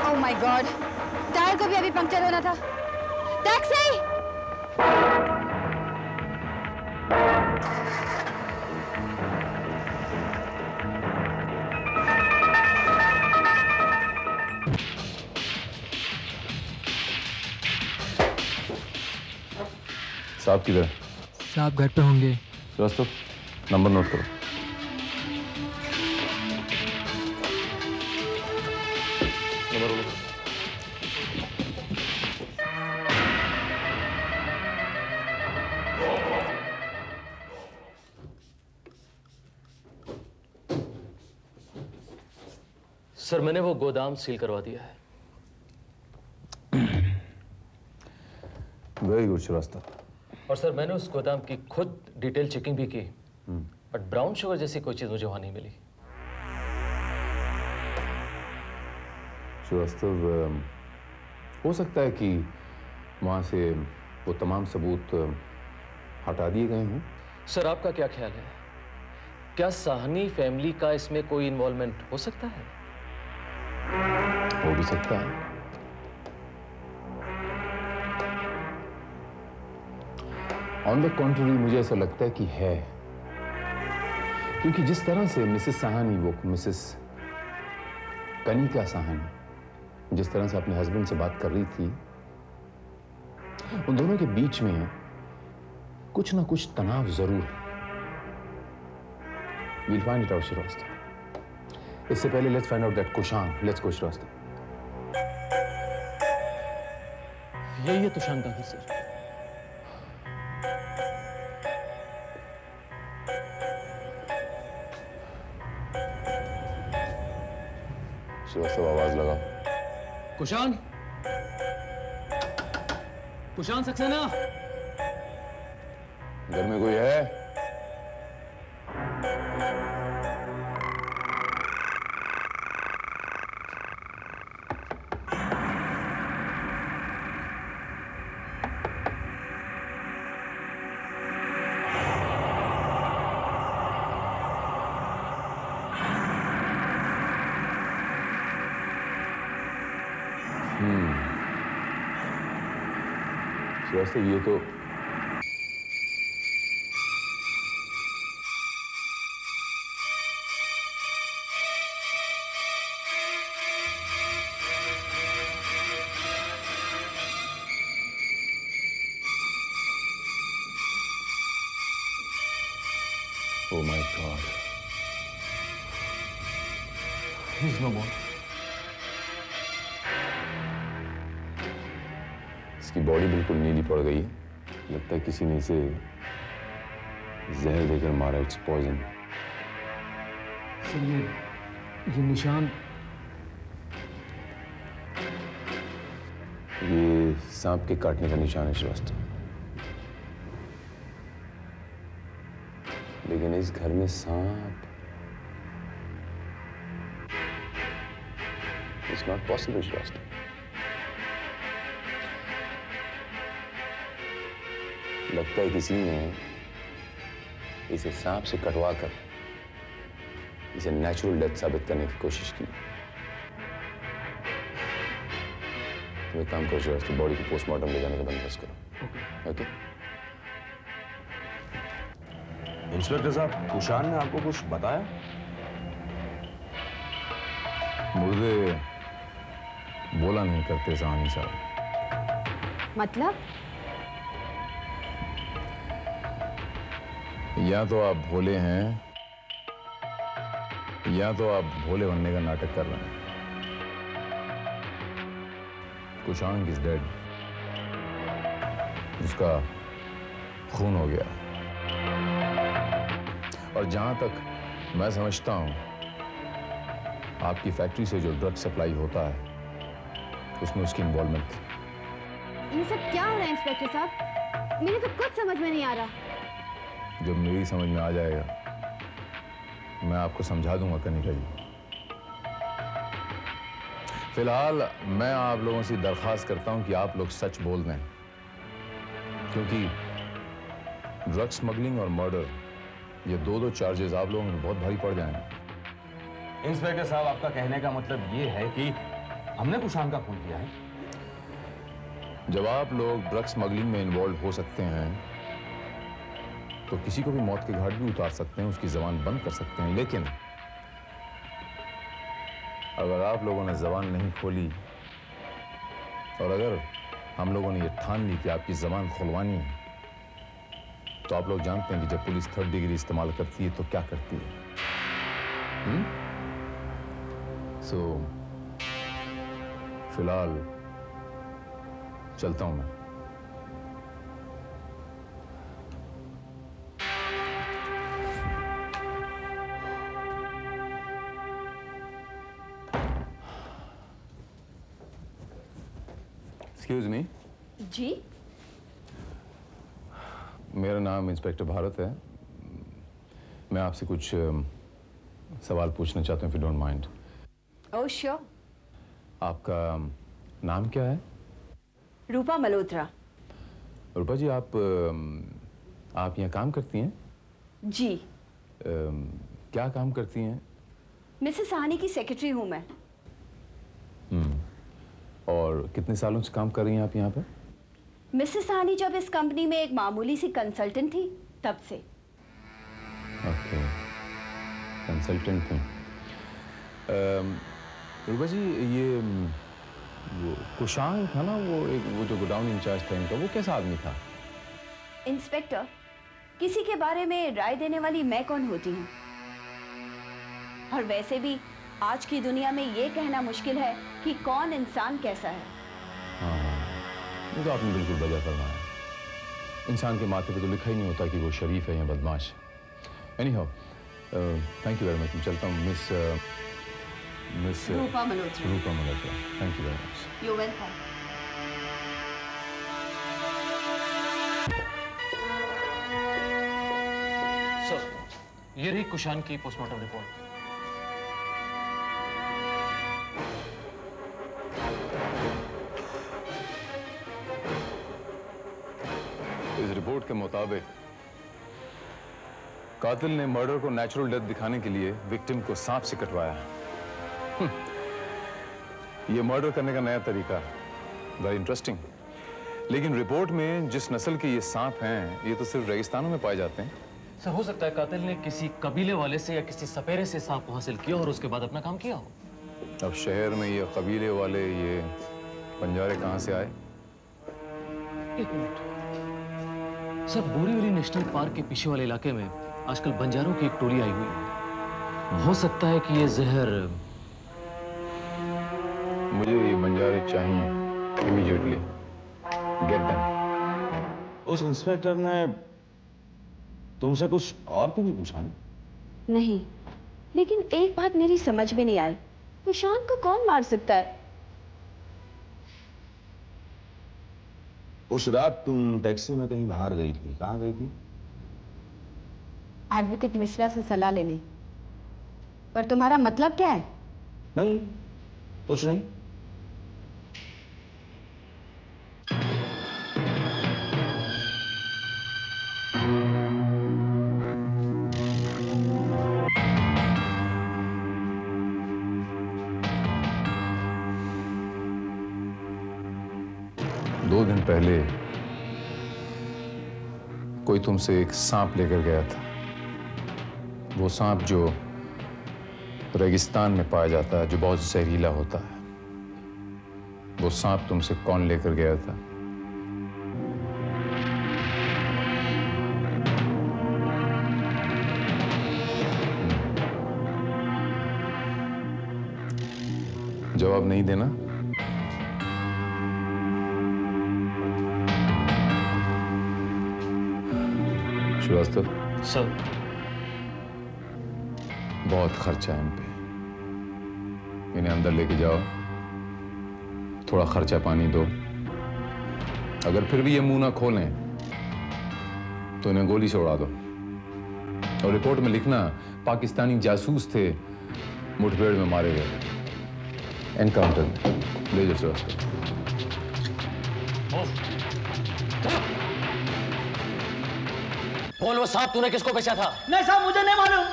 ओह माय गॉड, टायर को भी अभी पंक्चर होना था। टैक्सी! साहब किधर? साहब घर पे होंगे। श्रीवास्तव, नंबर नोट करो। नंबर बोलो। सर, मैंने वो गोदाम सील करवा दिया है। Very good Shrivastava. और सर, मैंने उस गोदाम की खुद डिटेल चेकिंग भी की, बट ब्राउन शुगर जैसी कोई चीज मुझे वहां नहीं मिली। श्रीवास्तव, हो सकता है कि वहां से वो तमाम सबूत हटा दिए गए हों। सर, आपका क्या ख्याल है? क्या साहनी फैमिली का इसमें कोई इन्वॉल्वमेंट हो सकता है? हो भी सकता है। ऑन द कॉन्ट्ररी, मुझे ऐसा लगता है कि है, क्योंकि जिस तरह से मिसेस साहनी, वो मिसेस कनिका साहनी, जिस तरह से अपने हस्बैंड से बात कर रही थी, उन दोनों के बीच में कुछ ना कुछ तनाव जरूर है। We'll find it out, Srivastava. इससे पहले let's find out that Kushan. Let's go, Srivastava. यही है तुषान का सर। श्रीवास्तव, आवाज लगाओ। कुशान, कुशान सक्सेना, घर में कोई है? श्रीवास्तव, ये तो Oh my God. He's no more. इसकी बॉडी बिल्कुल नीली पड़ गई है। लगता है किसी ने इसे जहर देकर मारा। It's poison. सर, ये निशान, ये सांप के काटने का निशान है श्रीवास्तव। लेकिन इस घर में सांप इट्स नॉट पॉसिबल श्रीवास्तव। लगता है किसी ने इसे सांप से कटवा कर इसे नेचुरल डेथ साबित करने की कोशिश की। तुम एक काम करो श्रीवास्तव, बॉडी को पोस्टमार्टम ले जाने का बंदोबस्त करो। ओके? इंस्पेक्टर साहब, कुशान ने आपको कुछ बताया? मुर्दे बोला नहीं करते साहनी साहब। मतलब? या तो आप भोले हैं या तो आप भोले बनने का नाटक कर रहे हैं। Kushang is dead. उसका खून हो गया। और जहां तक मैं समझता हूं, आपकी फैक्ट्री से जो ड्रग सप्लाई होता है उसमें उसकी इन्वॉल्वमेंट थी। ये सब क्या हो रहा है इंस्पेक्टर साहब? मेरे तो कुछ समझ में नहीं आ रहा। जब मेरी समझ में आ जाएगा मैं आपको समझा दूंगा कनिका जी। फिलहाल मैं आप लोगों से दरख्वास्त करता हूं कि आप लोग सच बोल दें, क्योंकि ड्रग स्मगलिंग और मर्डर ये दो चार्जेस आप लोगों में बहुत भारी पड़ जाएंगे। इंस्पेक्टर साहब, आपका कहने का मतलब ये है कि हमने कुशान का खून किया है? जब आप लोग ड्रग स्मगलिंग में इन्वॉल्व हो सकते हैं तो किसी को भी मौत के घाट भी उतार सकते हैं, उसकी जबान बंद कर सकते हैं। लेकिन अगर आप लोगों ने जबान नहीं खोली और अगर हम लोगों ने ये ठान ली कि आपकी जबान खुलवानी है, तो आप लोग जानते हैं कि जब पुलिस 3rd डिग्री इस्तेमाल करती है तो क्या करती है। सो फिलहाल चलता हूं मैं। Excuse me. जी, मेरा नाम इंस्पेक्टर भारत है। मैं आपसे कुछ सवाल पूछना चाहता हूँ, if you don't mind. Oh sure. आपका नाम क्या है? रूपा मल्होत्रा। रूपा जी, आप यहाँ काम करती हैं? जी। क्या काम करती हैं? मिसेस साहनी की सेक्रेटरी हूँ मैं। और कितने सालों से काम कर रही हैं आप यहाँ पर? मिसेस साहनी जब इस कंपनी में एक मामूली सी कंसल्टेंट थी तब से। ओके, कंसल्टेंट थी। रूपा जी, ये वो कुशांग था ना, वो जो गोडाउन इंचार्ज था इनका, वो कैसा आदमी था? इंस्पेक्टर, किसी के बारे में राय देने वाली मैं कौन होती हूँ? और वैसे भी आज की दुनिया में ये कहना मुश्किल है कि कौन इंसान कैसा है। हाँ, ये तो आपने बिल्कुल वजह फरमाया। इंसान के माथे पे तो लिखा ही नहीं होता कि वो शरीफ है या बदमाश। Anyhow, thank you very much. मैं चलता हूँ। Miss Rupa Malhotra. Rupa Malhotra, thank you very much. You welcome. Sir, ये रही कुशान की पोस्टमार्टम रिपोर्ट। इस रिपोर्ट के मुताबिक कातिल ने मर्डर को नेचुरल डेथ दिखाने के लिए विक्टिम को सांप से कटवाया। ये मर्डर करने का नया तरीका, वेरी इंटरेस्टिंग। लेकिन रिपोर्ट में जिस नस्ल के ये सांप हैं, ये तो सिर्फ रेगिस्तानों में पाए जाते हैं। सर, हो सकता है कातिल ने किसी कबीले वाले से या किसी सपेरे से सांप को हासिल किया और उसके बाद अपना काम किया हो। अब शहर में ये कबीले वाले, ये बंजारे कहाँ से आए? एक minute sir, Borivali national park के पीछे वाले इलाके में आजकल बंजारों की एक टोली आई हुई है। हो सकता है कि ये जहर। मुझे ये बंजारे चाहिए इमीडिएटली। Get them. उस इंस्पेक्टर ने तुमसे कुछ और भी पूछा? नहीं, लेकिन एक बात मेरी समझ में नहीं आई, कुशान को कौन मार सकता है? उस रात तुम टैक्सी में कहीं बाहर गई थी, कहाँ गई थी? एडवोकेट मिश्रा से सलाह लेने। पर तुम्हारा मतलब क्या है? नहीं, कुछ नहीं। दो दिन पहले कोई तुमसे एक सांप लेकर गया था। वो सांप जो रेगिस्तान में पाया जाता है, जो बहुत जहरीला होता है। वो सांप तुमसे कौन लेकर गया था? जवाब नहीं देना? श्रीवास्तव सर बहुत खर्चा है इन पे, इन्हें अंदर लेके जाओ, थोड़ा खर्चा पानी दो। अगर फिर भी ये मुंह ना खोलें तो इन्हें गोली से उड़ा दो। और रिपोर्ट में लिखना पाकिस्तानी जासूस थे, मुठभेड़ में मारे गए, एनकाउंटर में। ले जाओ श्रीवास्तव। बोल वो सांप तूने किसको बेचा था? नहीं साहब, मुझे नहीं मालूम।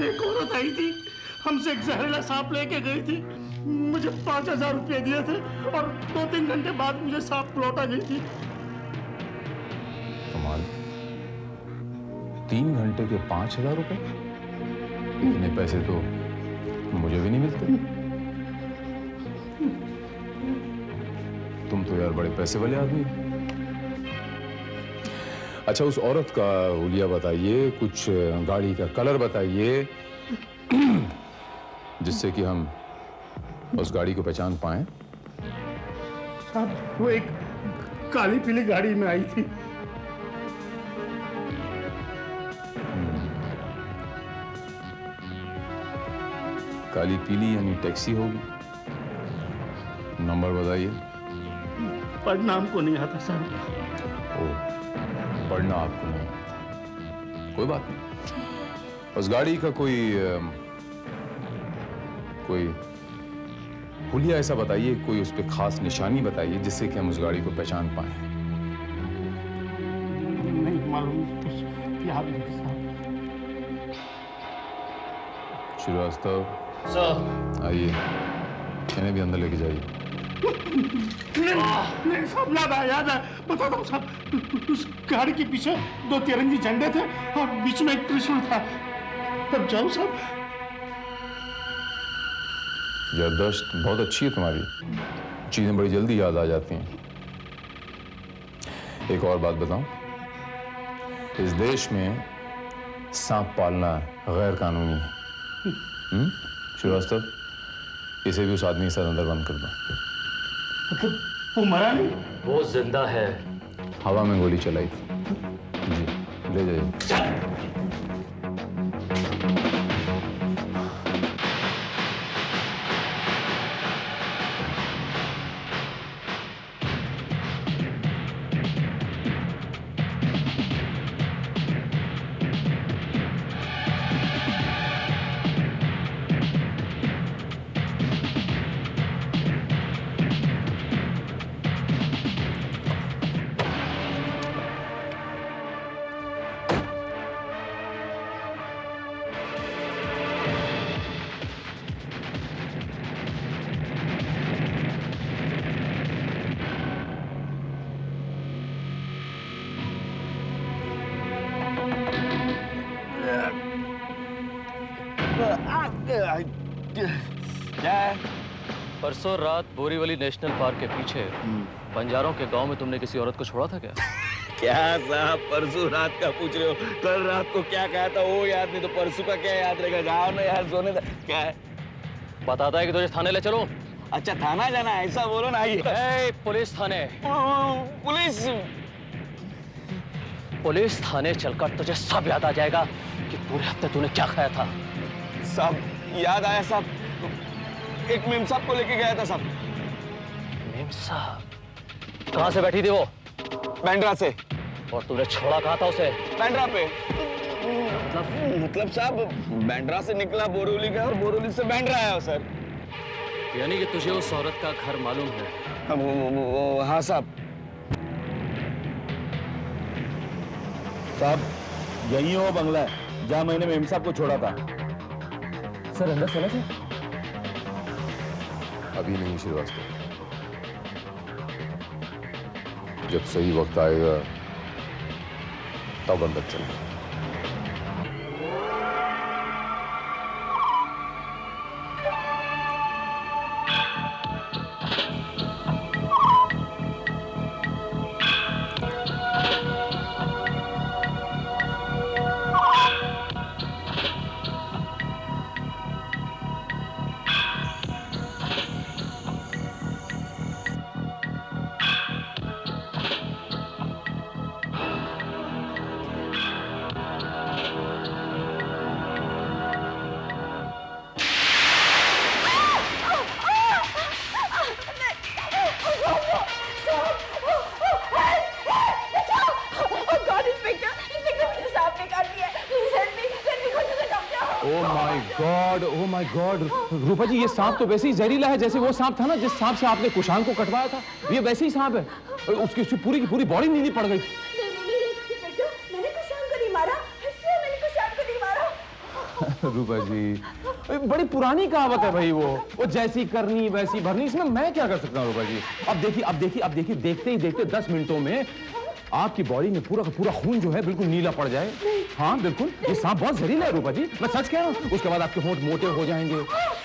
एक औरत आई थी, हमसे एक जहरीला सांप लेके गई थी। मुझे 5,000 रुपये दिए थे और 2-3 घंटे बाद मुझे सांप लौटा गई थी। कमाल, 3 घंटे के 5,000 रुपए? इतने पैसे तो मुझे भी नहीं मिलते। तुम तो यार बड़े पैसे वाले आदमी। अच्छा, उस औरत का हुलिया बताइए, कुछ गाड़ी का कलर बताइए, जिससे कि हम उस गाड़ी को पहचान पाएं। साहब, वो एक काली पीली गाड़ी में आई थी। काली पीली यानी टैक्सी होगी। नंबर बताइए। पढ़ना हमको नहीं आता साहब। पढ़ना आपको नहीं आता, कोई बात नहीं। उस गाड़ी का कोई हुलिया ऐसा बताइए, कोई उस पर खास निशानी बताइए, जिससे कि हम उस गाड़ी को पहचान पाए। नहीं मालूम, कुछ याद नहीं साहब। श्रीवास्तव सर, आइए, इन्हें भी अंदर लेके जाइए। नहीं साहब, याद है, बताता हूँ साहब। उस गाड़ी के पीछे 2 तिरंगी झंडे थे और बीच में एक त्रिशूल था। तब जाओ साहब। जबरदस्त, बहुत अच्छी है तुम्हारी, चीजें बड़ी जल्दी याद आ जाती हैं। एक और बात बताऊं, इस देश में सांप पालना गैर कानूनी है। श्रीवास्तव, इसे भी उस आदमी के साथ अंदर बंद कर दो। मतलब वो मरा नहीं? वो जिंदा है। हवा में गोली चलाई थी। जी, ले जाइए। क्या है? परसों रात बोरीवली नेशनल पार्क के पीछे बंजारों के गांव में तुमने किसी औरत को छोड़ा था क्या? क्या साहब, परसों रात का पूछ रहे हो? कल रात को क्या कहा था वो याद नहीं तो परसों का क्या याद रहेगा? जाओ ना यार, सोने दो। क्या है? बताता है कि तुझे थाने ले चलो। अच्छा, थाना जाना है, ऐसा बोलो ना। आइए। पुलिस थाने। पुलिस थाने चलकर तुझे सब याद आ जाएगा कि पूरे हफ्ते तूने क्या खाया था। साहब, याद आया साहब, एक मेम साहब को लेके गया था साहब। मेम साहब? कहाँ से बैठी थी वो? बैंड्रा से। और तूने छोड़ा कहाँ था उसे? बैंड्रा पे। मतलब साहब, बैंड्रा से निकला बोरीवली गया और बोरीवली से बैंड्रा आया सर। यानी कि तुझे उस औरत का घर मालूम है? हाँ साहब। साहब, यही वो बंगला है जहाँ मैंने मेम साहब को छोड़ा था। सर, अंदर चला जाए? अभी नहीं श्रीवास्तव, जब सही वक्त आएगा तब अंदर चलें। ओह माय गॉड रूपा जी, ये सांप तो वैसे ही जहरीला है जैसे वो सांप था ना जिस सांप से आपने कुशांग को कटवाया था। ये वैसे ही सांप है, उसकी पूरी की पूरी बॉडी नीली पड़ गई। मैंने कुशांग को नहीं मारा, मैंने कुशांग को नहीं मारा। रूपा जी, बड़ी पुरानी कहावत है भाई, वो जैसी करनी वैसी भरनी, इसमें मैं क्या कर सकता हूँ रूपा जी। अब देखिए देखते ही देखते 10 मिनटों में आपकी बॉडी में पूरा का पूरा खून जो है बिल्कुल नीला पड़ जाए। हाँ बिल्कुल, ये सांप बहुत जहरीला है रूपा जी, मैं सच कह रहा हूँ। उसके बाद आपके होंठ मोटे हो जाएंगे,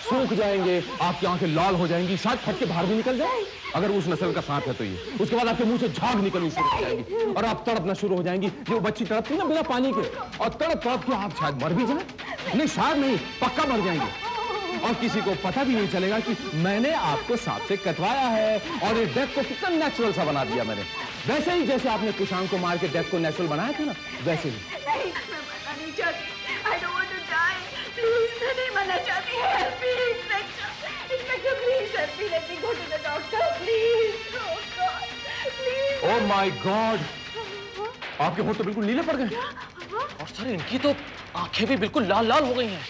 सूख जाएंगे, आपकी आंखें लाल हो जाएंगी, शायद फट के बाहर भी निकल जाए अगर उस नस्ल का सांप है तो ये। उसके बाद आपके मुंह से झाग निकलनी शुरू हो जाएगी और आप तड़पना शुरू हो जाएंगी, जो बच्ची तड़पती है ना बिना पानी के, और तड़प तड़प के आप शायद मर भी जाए। नहीं शायद नहीं, पक्का मर जाएंगे, और किसी को पता भी नहीं चलेगा कि मैंने आपको सांप से कटवाया है। और ये डेथ को कितना नेचुरल सा बना दिया मैंने, वैसे ही जैसे आपने कुशांग को मार के डेथ को नेचुरल बनाया था ना, वैसे ही। नहीं, मैं मरना नहीं चाहती। I don't want to die. Please, मैं नहीं मरना चाहती। Help me, Inspector, please help me. Let me go to the doctor, please. Oh God, please. Oh my God, आपके होंठ तो बिल्कुल नीले पड़ गए। और सर इनकी तो आंखें भी बिल्कुल लाल लाल हो गई हैं।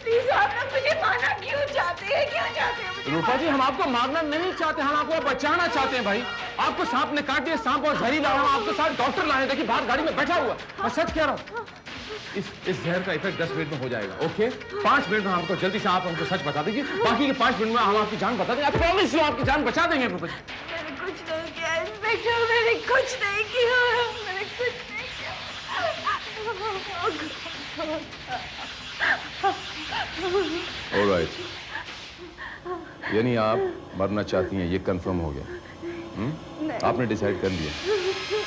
प्लीज आप लोग मुझे मारना क्यों चाहते हैं मुझे? रूपा जी, हम आपको मारना नहीं चाहते, हम आपको बचाना चाहते हैं भाई। आपको सांप ने काट दिया, सांप और जहरीला है, हम आपके साथ डॉक्टर लाए, देखिए बाहर गाड़ी में बैठा हुआ। मैं सच कह रहा हूँ, इस जहर का इफेक्ट 10 मिनट में हो जाएगा। ओके, 5 मिनट में हमको जल्दी से आप हमको सच बता दीजिए, बाकी के 5 मिनट में हम आपकी जान बता देंगे। प्रॉमिस यू, आपकी जान बचा देंगे रूपा जी। मैंने कुछ नहीं किया इंस्पेक्टर, मैंने कुछ नहीं किया, मैंने कुछ नहीं ऑलराइट, यानी आप मरना चाहती हैं, ये कंफर्म हो गया। आपने डिसाइड कर लिया।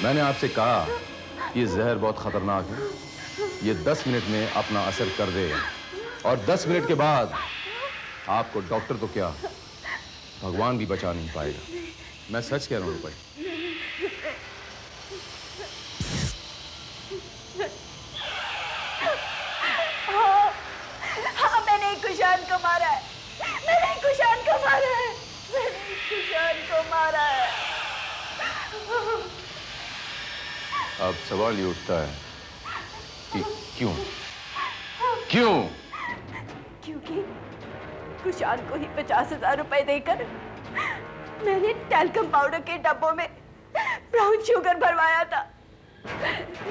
मैंने आपसे कहा ये जहर बहुत खतरनाक है, ये 10 मिनट में अपना असर कर देगा, और 10 मिनट के बाद आपको डॉक्टर तो क्या भगवान भी बचा नहीं पाएगा। मैं सच कह रहा हूँ भाई। हाँ, मैंने कुशान को मारा है, मैंने कुशान को मारा है, मैंने कुशान को मारा है। अब सवाल ये उठता है कि क्यों? क्योंकि कुशान को ही 50,000 रुपए देकर मैंने टैल्कम पाउडर के डब्बों में ब्राउन शुगर भरवाया था।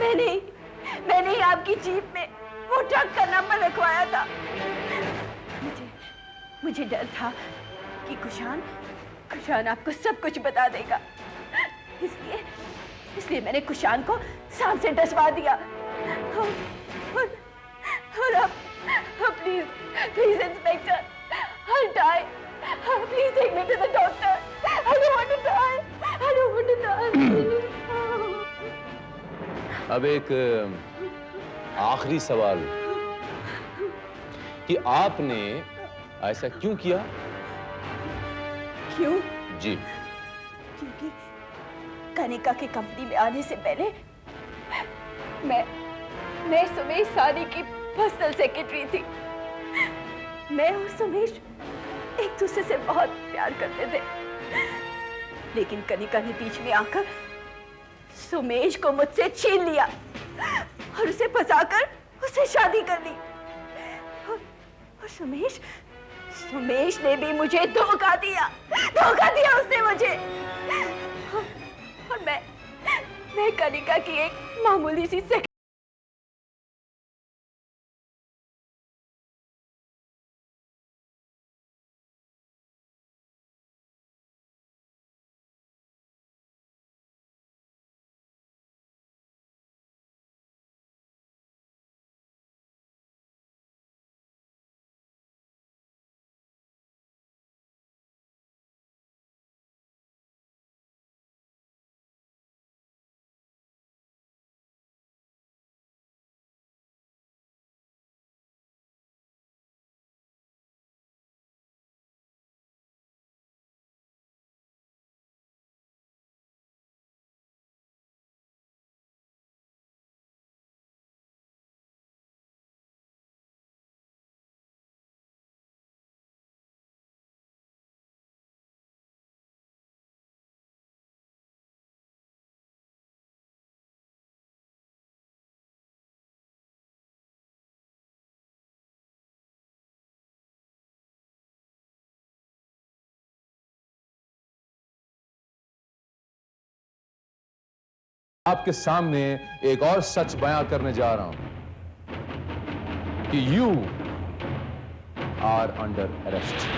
मैंने ही आपकी जीप में वो ट्रक का नंबर रखवाया था। मुझे डर था कि कुशान आपको सब कुछ बता देगा, इसलिए मैंने कुशान को सांप से डसवा दिया। और अब please inspector, I'll die. Please take me to the doctor. I don't want to die. I don't want to die. अब एक आखिरी सवाल कि आपने ऐसा क्यों किया? क्यों? जी। क्योंकि कनिका की कंपनी में आने से पहले मैं सुमेश सानी की पर्सनल सेक्रेटरी थी। मैं और सुमेश एक दूसरे से बहुत प्यार करते थे, लेकिन कनिका ने बीच में आकर सुमेश को मुझसे छीन लिया और उसे फंसाकर उससे शादी कर ली। और सुमेश ने भी मुझे धोखा दिया उसने मुझे। और मैं कनिका की एक मामूली सी आपके सामने एक और सच बयां करने जा रहा हूं कि यू आर अंडर अरेस्ट।